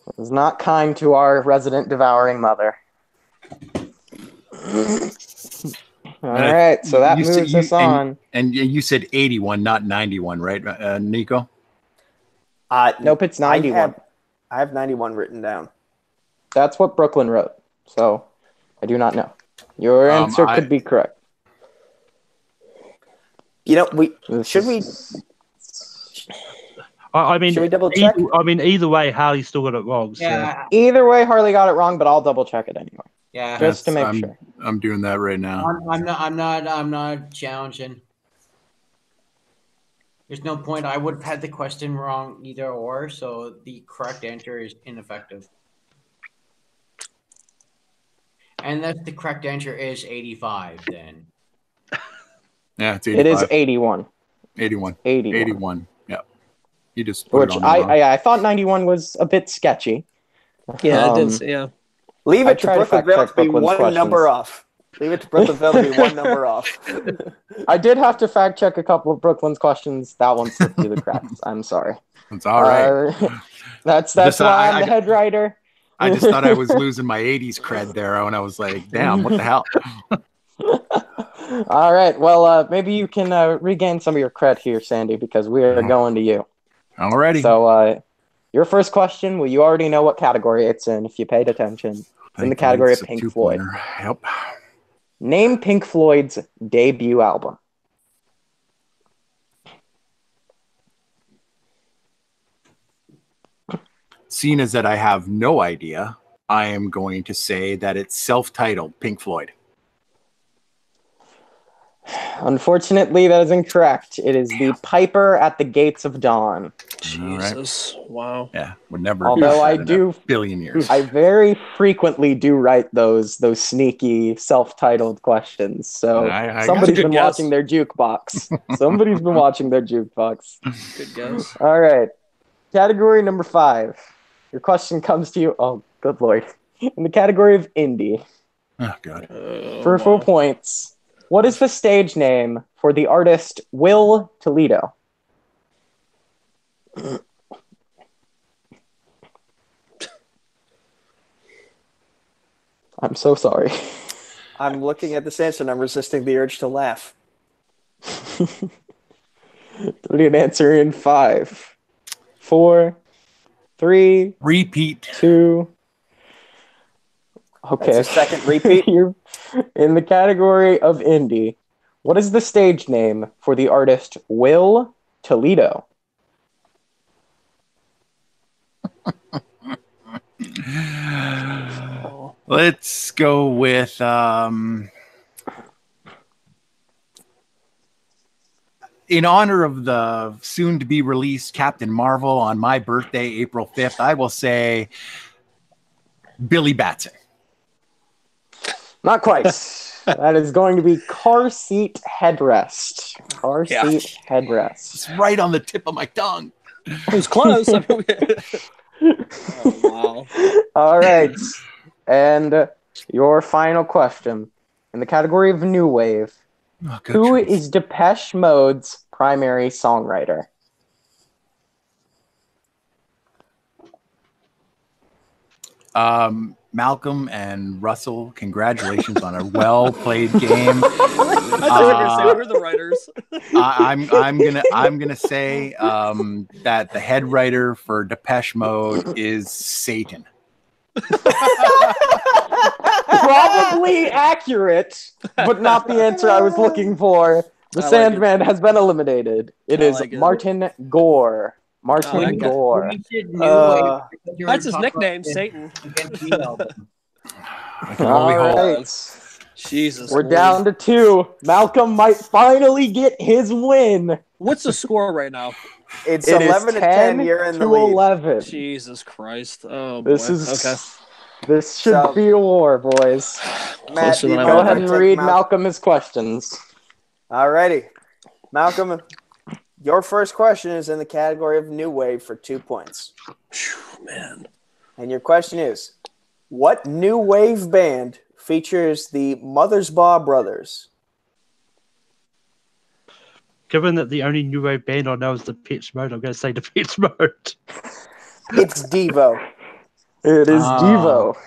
It was not kind to our resident devouring mother. All right, so that moves us on. And you said 81, not 91, right, Nico? Nope, it's 91. I have 91 written down. That's what Brooklyn wrote. So I do not know. Your answer could be correct. You know, should we double check? Either way, Harley still got it wrong. So. Yeah. Either way, Harley got it wrong, but I'll double check it anyway. Yeah. Just to make sure. I'm doing that right now. I'm not challenging. There's no point. I would have had the question wrong either or, so the correct answer is ineffective. And that's the correct answer is 85 then. Yeah, it's 85. It is 81. 81. 81. Yeah. You just put Which it on I thought 91 was a bit sketchy. Yeah, it is. Yeah. Leave it to Brooklynville to be one number off. Leave it to Brooklynville to be one number off. I did have to fact check a couple of Brooklyn's questions. That one slipped through the cracks. I'm sorry. It's all right. That's why I'm the head writer. I just thought I was losing my 80s cred there, and I was like, damn, what the hell? All right. Well, maybe you can regain some of your cred here, Sandy, because we are going to you. Alrighty. So your first question, well, you already know what category it's in if you paid attention. It's in the category of Pink Floyd. Yep. Name Pink Floyd's debut album. Seeing as that I have no idea, I am going to say that it's self-titled Pink Floyd. Unfortunately, that is incorrect. It is The Piper at the Gates of Dawn. Jesus. Right. Wow. Yeah, would never. Although I do, billion years. I very frequently do write those sneaky self-titled questions. So somebody's been watching their jukebox. Somebody's been watching their jukebox. Good guess. All right. Category number 5. Your question comes to you. Oh, good Lord. In the category of indie. Oh, God. For 4 points. What is the stage name for the artist Will Toledo? I'm so sorry. I'm looking at this answer and I'm resisting the urge to laugh. Need an answer in 5, 4, 3. Repeat. 2. Okay. That's a second repeat. You're in the category of indie. What is the stage name for the artist Will Toledo? Let's go with in honor of the soon-to-be released Captain Marvel on my birthday, April 5th, I will say Billy Batson. Not quite. That is going to be car seat headrest. Car seat headrest. It's right on the tip of my tongue. It was close. Oh, wow. All right. And your final question. In the category of new wave, who is Depeche Mode's primary songwriter? Malcolm and Russell, congratulations on a well-played game. We're the writers. I'm gonna say that the head writer for Depeche Mode is Satan. Probably accurate, but not the answer I was looking for. The Sandman has been eliminated. It is Martin Gore. Martin Gore. That's his nickname, Satan. All right. Jesus. We're down to 2. Malcolm might finally get his win. What's the score right now? It's 11 to 10. You're in the lead. 11. Jesus Christ. Oh, boy. This should be a war, boys. Matt, go ahead and read Malcolm his questions. All righty. Malcolm, your first question is in the category of new wave for 2 points. Man. And your question is, what new wave band features the Mothersbaugh brothers? Given that the only new wave band I know is Depeche Mode, I'm going to say Depeche Mode. It's Devo. It is Devo.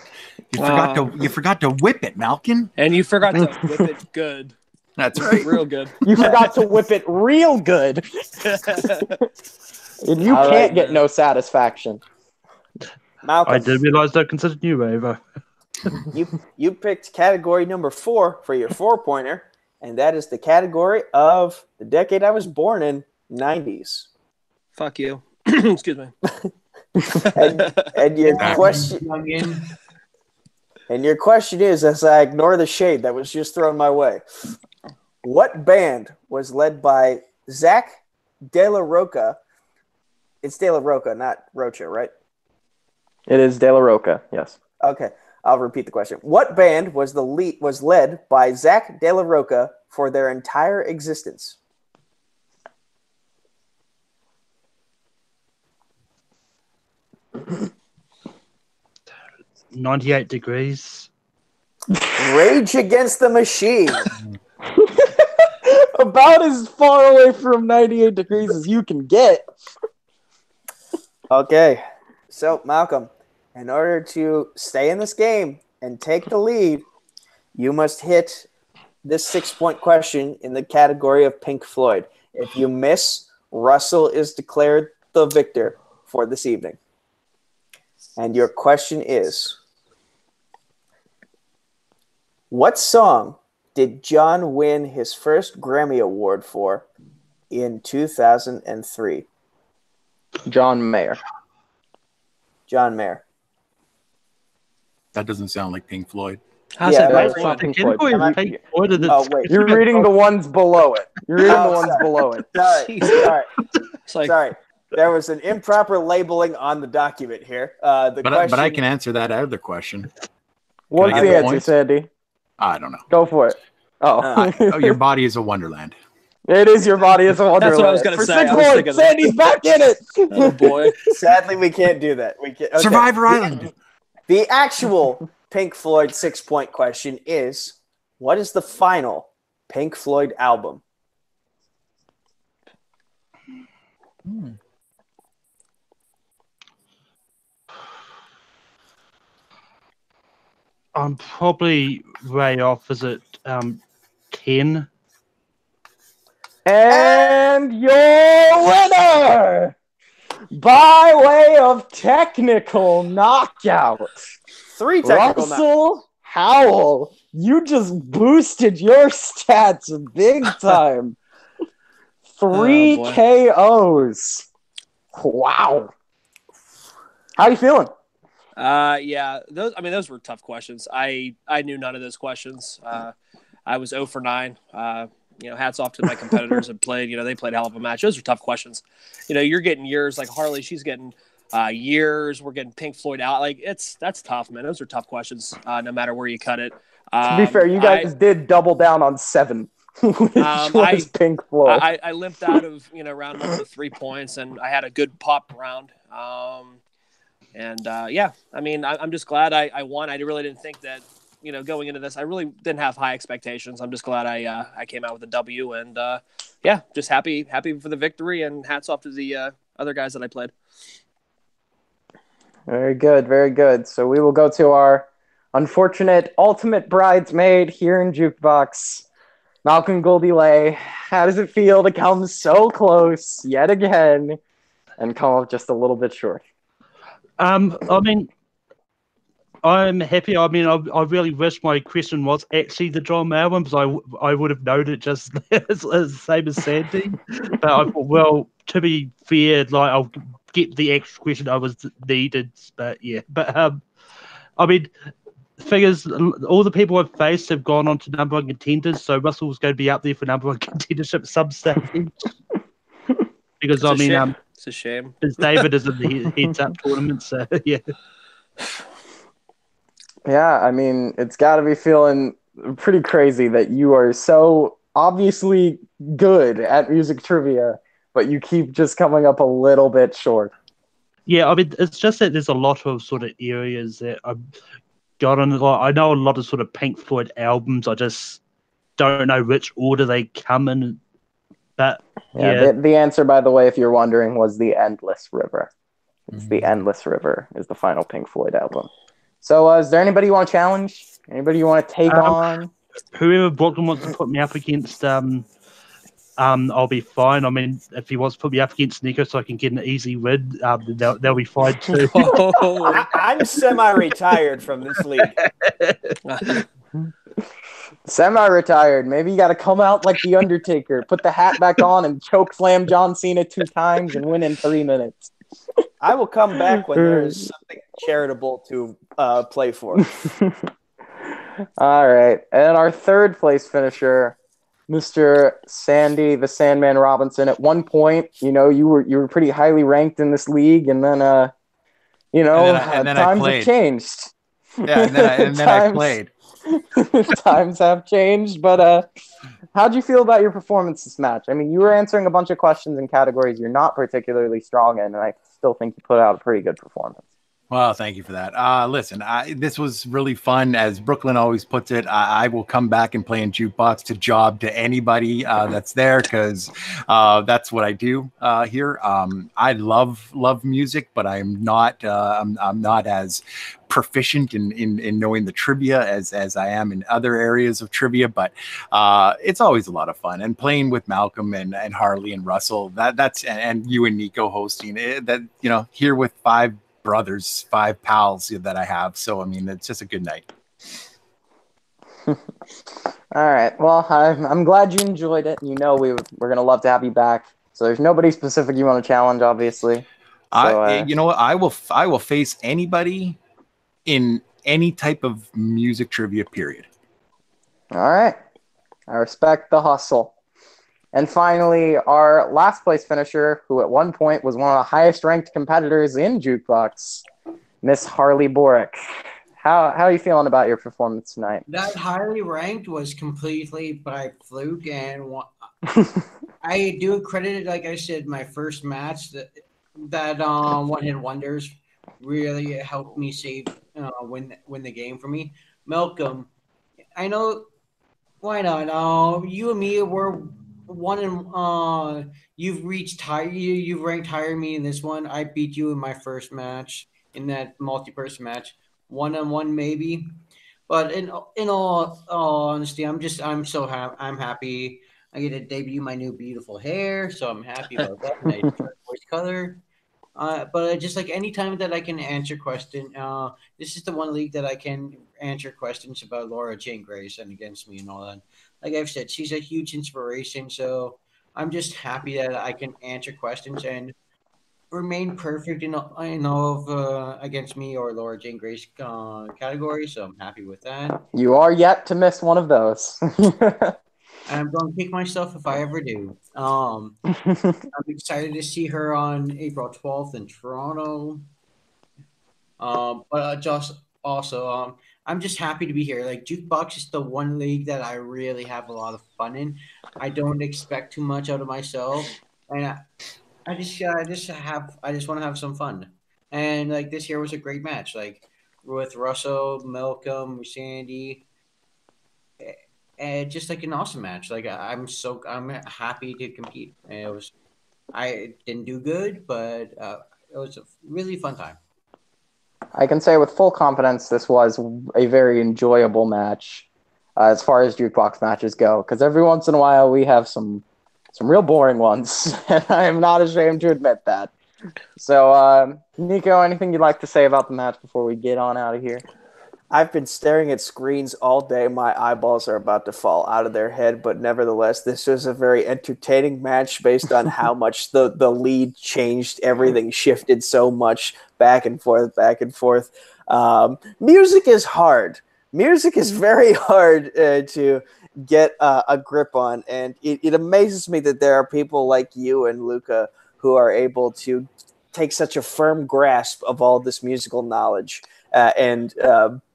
You forgot to whip it, Malkin. And you forgot to whip it good. That's right. Real good. You forgot to whip it real good. And you All can't right, get man. no satisfaction. Malcolm, I did realize they're considered new wave. you picked category number 4 for your 4-pointer, and that is the category of the decade I was born in, 90s. Fuck you. Excuse me. And your question is, as I ignore the shade that was just thrown my way, what band was led by Zach De La Roca? It's De La Roca, not Rocha, right? It is De La Roca, yes. Okay, I'll repeat the question. What band was led by Zach De La Roca for their entire existence? 98 Degrees. Rage Against the Machine. About as far away from 98 degrees as you can get. Okay, so Malcolm, in order to stay in this game and take the lead, you must hit this 6-point question in the category of Pink Floyd. If you miss, Russell is declared the victor for this evening. And your question is, what song did John win his first Grammy Award for in 2003? John Mayer. John Mayer. That doesn't sound like Pink Floyd. How's Yeah, that that's right? not Pink Floyd. Oh, wait. You're reading the ones below it. You're reading the ones below it. Sorry. Jesus. Sorry. It's like, Sorry. There was an improper labeling on the document here. But I can answer that other question. What's I the get answer, points? Sandy? I don't know. Go for it. Oh. Your body is a wonderland. It is your body as a wonderland. That's what I was gonna For say. 6 I was points, thinking that. Sandy's back in it. oh boy. Sadly, we can't do that. We can't. Okay. Survivor Island. The actual Pink Floyd 6-point question is, what is the final Pink Floyd album? I'm probably way off. Is it 10? And your winner, by way of technical knockout, 3 technical knockouts. Russell Howell. You just boosted your stats big time. 3 boy. KOs. Wow. How you feeling? Yeah, those were tough questions. I knew none of those questions. I was 0 for 9. Hats off to my competitors that played. They played a hell of a match. Those are tough questions. You're getting years like Harley. She's getting years. We're getting Pink Floyd out. Like that's tough, man. Those are tough questions. No matter where you cut it. To be fair, you guys did double down on 7, which was Pink Floyd. I limped out of round 1 with 3 points, and I had a good pop round. I'm just glad I won. I really didn't think that, going into this, I really didn't have high expectations. I'm just glad I came out with a W, and just happy for the victory, and hats off to the other guys that I played. Very good, very good. So we will go to our unfortunate ultimate bridesmaid here in Jukebox, Malcolm Goldie-Lay. How does it feel to come so close yet again and come up just a little bit short? I'm happy. I really wish my question was actually the John Mayer one, because I would have known it just as same as Sandy. But I thought, well, to be fair, like I'll get the extra question I was needed. But yeah, figures all the people I've faced have gone on to number 1 contenders, so Russell's going to be up there for number 1 contendership some stage. Because it's a shame. Because David is in the heads up tournament, so yeah. Yeah, it's got to be feeling pretty crazy that you are so obviously good at music trivia, but you keep just coming up a little bit short. Yeah, it's just that there's a lot of sort of areas that I've got on. Like, I know a lot of sort of Pink Floyd albums. I just don't know which order they come in. But yeah. The answer, by the way, if you're wondering, was The Endless River. It's The Endless River is the final Pink Floyd album. So is there anybody you want to challenge? Anybody you want to take on? Whoever Brooklyn wants to put me up against, I'll be fine. I mean, if he wants to put me up against Nico so I can get an easy win, they'll be fine too. I'm semi-retired from this league. Semi-retired. Maybe you got to come out like The Undertaker, put the hat back on, and choke slam John Cena 2 times and win in 3 minutes. I will come back when there is something charitable to play for. All right. And our third place finisher, Mr. Sandy the Sandman Robinson. At one point, you were pretty highly ranked in this league, and then times have changed. Yeah, and then I played. Times have changed, but how'd you feel about your performance this match? I mean, you were answering a bunch of questions in categories you're not particularly strong in, and I still think you put out a pretty good performance. Well, thank you for that. Listen, this was really fun. As Brooklyn always puts it, I will come back and play in Jukebox to job to anybody that's there, because that's what I do here. I love music, but I'm not as proficient in knowing the trivia as I am in other areas of trivia. But it's always a lot of fun, and playing with Malcolm and Harley and Russell. That's and you and Nico hosting it. That here with 5 brothers, 5 pals that I have. So, I mean, it's just a good night. All right. Well, I'm glad you enjoyed it. We're going to love to have you back. So there's nobody specific you want to challenge, obviously. So, you know what? I will face anybody in any type of music trivia, period. All right. I respect the hustle. And finally, our last place finisher, who at one point was one of the highest ranked competitors in Jukebox, Miss Harley Borick. How are you feeling about your performance tonight? That highly ranked was completely by fluke, and I do credit it, like I said, my first match that one hit wonders really helped me win the game for me. Malcolm, I know, why not? You and me were one in you've ranked higher than me in this one. I beat you in my first match, in that multi-person match, 1-on-1 maybe. But in all honesty, I'm happy. I get to debut my new beautiful hair, so I'm happy about that. Nice turquoise color. But just like any time that I can answer question, this is the one league that I can answer questions about Laura Jane Grayson against me and all that. Like I've said, she's a huge inspiration. So I'm just happy that I can answer questions and remain perfect in all of against me or Laura Jane Gray's category. So I'm happy with that. You are yet to miss one of those. I'm going to kick myself if I ever do. I'm excited to see her on April 12th in Toronto. But just also, I'm just happy to be here. Like, Jukebox is the one league that I really have a lot of fun in. I don't expect too much out of myself, and I just want to have some fun. And like this year was a great match, like with Russell, Malcolm, Sandy. And just like an awesome match. Like I'm happy to compete. And I didn't do good, but it was a really fun time. I can say with full confidence this was a very enjoyable match as far as Jukebox matches go, because every once in a while we have some real boring ones, and I am not ashamed to admit that. So, Nico, anything you'd like to say about the match before we get on out of here? I've been staring at screens all day. My eyeballs are about to fall out of their head, but nevertheless, this was a very entertaining match based on how much the lead changed. Everything shifted so much back and forth, back and forth. Music is hard. Music is very hard to get a grip on, and it amazes me that there are people like you and Luca who are able to take such a firm grasp of all this musical knowledge.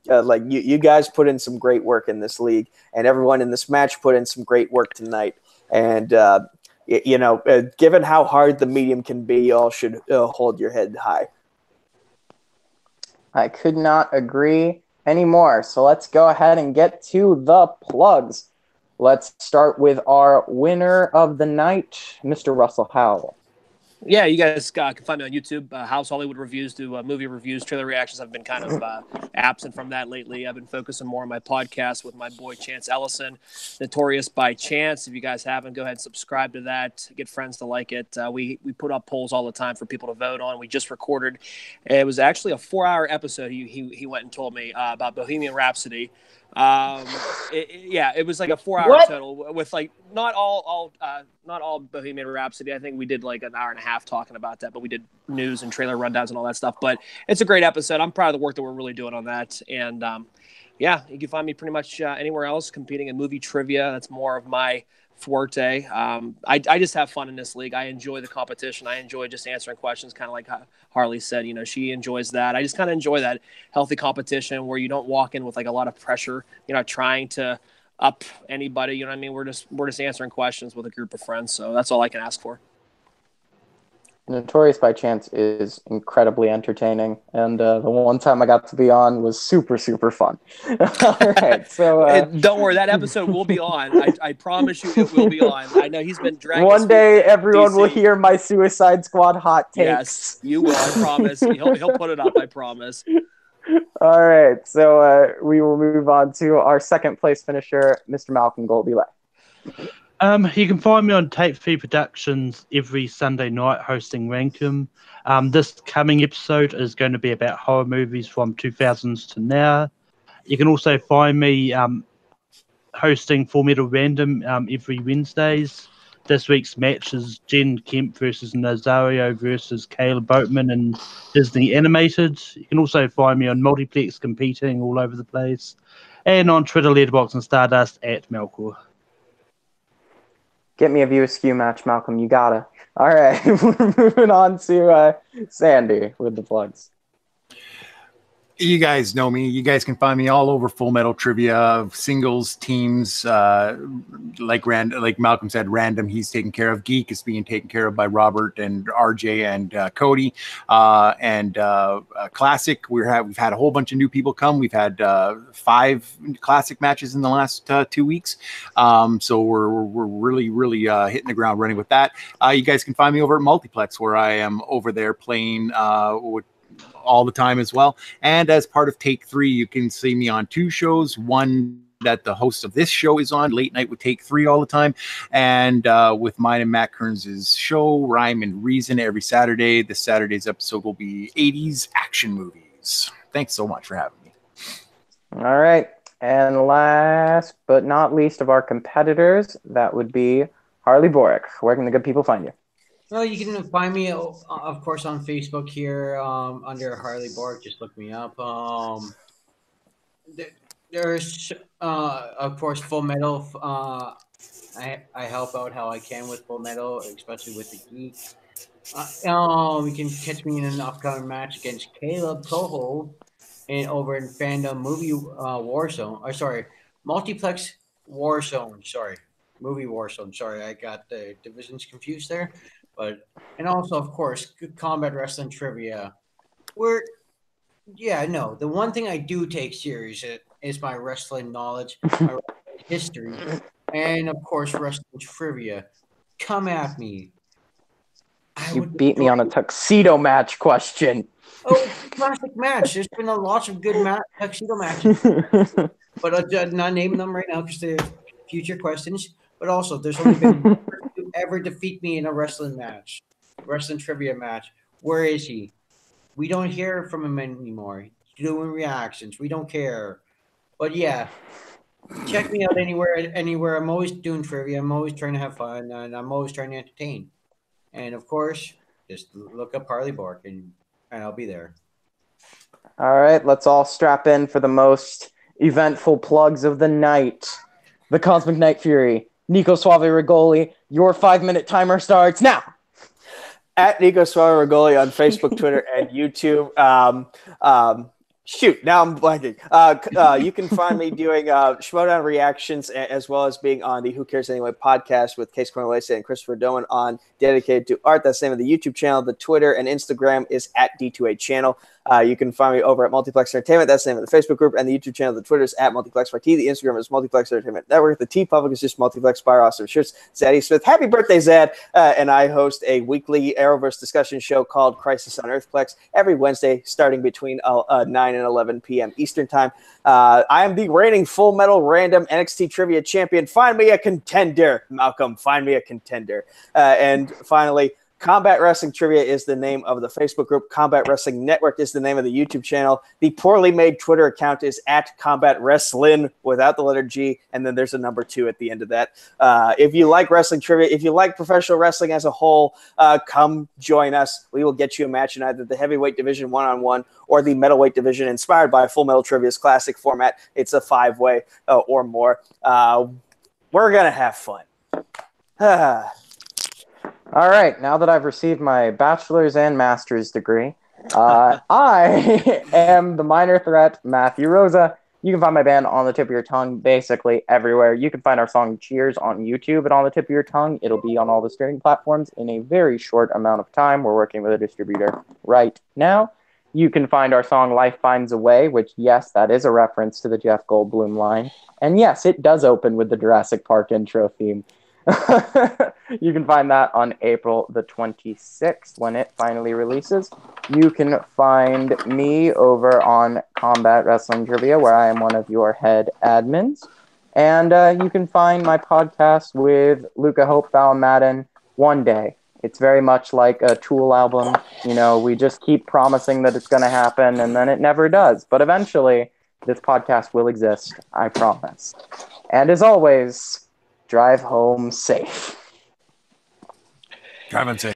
Like you guys put in some great work in this league, and everyone in this match put in some great work tonight. And given how hard the medium can be, you all should hold your head high. I could not agree anymore. So let's go ahead and get to the plugs. Let's start with our winner of the night, Mr. Russell Howell. Yeah, you guys can find me on YouTube. House Hollywood Reviews, do movie reviews, trailer reactions. I've been kind of absent from that lately. I've been focusing more on my podcast with my boy Chance Ellison, Notorious by Chance. If you guys haven't, go ahead and subscribe to that. Get friends to like it. We put up polls all the time for people to vote on. We just recorded. It was actually a 4-hour episode. He went and told me about Bohemian Rhapsody. It was like a 4-hour total with like not all Bohemian Rhapsody. I think we did like an hour and a half talking about that, but we did news and trailer rundowns and all that stuff. But it's a great episode. I'm proud of the work that we're really doing on that. And you can find me pretty much anywhere else competing in movie trivia. That's more of my forte. I just have fun in this league. I enjoy the competition. I enjoy just answering questions, kind of like Harley said. She enjoys that. I just kind of enjoy that healthy competition where you don't walk in with like a lot of pressure. You're not trying to up anybody. You know what I mean? We're just answering questions with a group of friends. So that's all I can ask for. Notorious by Chance is incredibly entertaining, and the one time I got to be on was super, super fun. All right, so don't worry, that episode will be on. I promise you, it will be on. I know he's been dragging. One day, everyone will hear my Suicide Squad hot takes. Yes, you will. I promise. He'll put it up. I promise. All right, so we will move on to our second place finisher, Mr. Malcolm Goldie-Lay. You can find me on Tape 3 Productions every Sunday night hosting Rankum. This coming episode is going to be about horror movies from 2000s to now. You can also find me hosting Full Metal Random every Wednesdays. This week's match is Jen Kemp versus Nazario versus Caleb Boatman in Disney Animated. You can also find me on Multiplex competing all over the place. And on Twitter, Letterboxd, and Stardust at Melkor. Get me a View Askew match, Malcolm. You gotta. All right, we're moving on to Sandy with the plugs. You guys know me. You guys can find me all over Full Metal Trivia, singles, teams, like Malcolm said, random. He's taken care of. Geek is being taken care of by Robert and RJ and Cody. And Classic, we've had a whole bunch of new people come. We've had 5 Classic matches in the last 2 weeks. So we're really hitting the ground running with that. You guys can find me over at Multiplex, where I am over there playing with all the time as well. And as part of Take 3, you can see me on 2 shows. One that the host of this show is on, Late Night with Take 3 all the time. And with mine and Matt Kearns' show, Rhyme and Reason, every Saturday. This Saturday's episode will be 80s action movies. Thanks so much for having me. All right. And last but not least of our competitors, that would be Harley Boric. Where can the good people find you? Well, you can find me, of course, on Facebook here under Harley Boric. Just look me up. There's, of course, Full Metal. I help out how I can with Full Metal, especially with the Geek. You can catch me in an upcoming match against Caleb Coho over in Fandom Movie Warzone. Sorry, Multiplex Warzone. Sorry, Movie Warzone. Sorry, I got the divisions confused there. And also, of course, Combat Wrestling Trivia. The one thing I do take serious is my wrestling knowledge, my wrestling history, and of course, wrestling trivia. Come at me. You beat me on a tuxedo match question. Oh, classic match. There's been a lot of good tuxedo matches. But I'm not naming them right now because they're future questions. But also, there's only been to ever defeat me in a wrestling trivia match. Where is he? We don't hear from him anymore. He's doing reactions. We don't care. But yeah, check me out anywhere. I'm always doing trivia. I'm always trying to have fun, and I'm always trying to entertain. And of course, just look up Harley Bork, and I'll be there. All right, let's all strap in for the most eventful plugs of the night. The Cosmic Night Fury. Nico Suave Rigoli, your 5-minute timer starts now. At Nico Suave Rigoli on Facebook, Twitter, and YouTube. Shoot, now I'm blanking. You can find me doing Schmodown reactions as well as being on the Who Cares Anyway podcast with Case Cornelisa and Christopher Doman on Dedicated to Art. That's the name of the YouTube channel. The Twitter and Instagram is at D2A Channel. You can find me over at Multiplex Entertainment. That's the name of the Facebook group, and the YouTube channel. The Twitter is at MultiplexRT. The Instagram is Multiplex Entertainment Network. The T Public is just Multiplex. Buy awesome shirts. Zaddy Smith. Happy birthday, Zad. And I host a weekly Arrowverse discussion show called Crisis on Earthplex every Wednesday, starting between 9 and 11 p.m. Eastern Time. I am the reigning Full Metal Random NXT Trivia Champion. Find me a contender, Malcolm. Find me a contender. And finally, Combat Wrestling Trivia is the name of the Facebook group. Combat Wrestling Network is the name of the YouTube channel. The poorly made Twitter account is at Combat Wrestling without the letter G, and then there's a number 2 at the end of that. If you like wrestling trivia, if you like professional wrestling as a whole, come join us. We will get you a match in either the heavyweight division one-on-one or the metalweight division inspired by Full Metal Trivia's classic format. It's a 5-way or more. We're going to have fun. All right, now that I've received my bachelor's and master's degree, I am the minor threat, Matthew Rosa. You can find my band On the Tip of Your Tongue basically everywhere. You can find our song Cheers on YouTube and On the Tip of Your Tongue. It'll be on all the streaming platforms in a very short amount of time. We're working with a distributor right now. You can find our song Life Finds a Way, which, yes, that is a reference to the Jeff Goldblum line. And yes, it does open with the Jurassic Park intro theme. You can find that on April the 26th when it finally releases. You can find me over on Combat Wrestling Trivia, where I am one of your head admins. And you can find my podcast with Luca Hope, Val Madden, One Day. It's very much like a Tool album. You know, we just keep promising that it's going to happen, and then it never does. But eventually, this podcast will exist, I promise. And as always, drive home safe. Driving safe.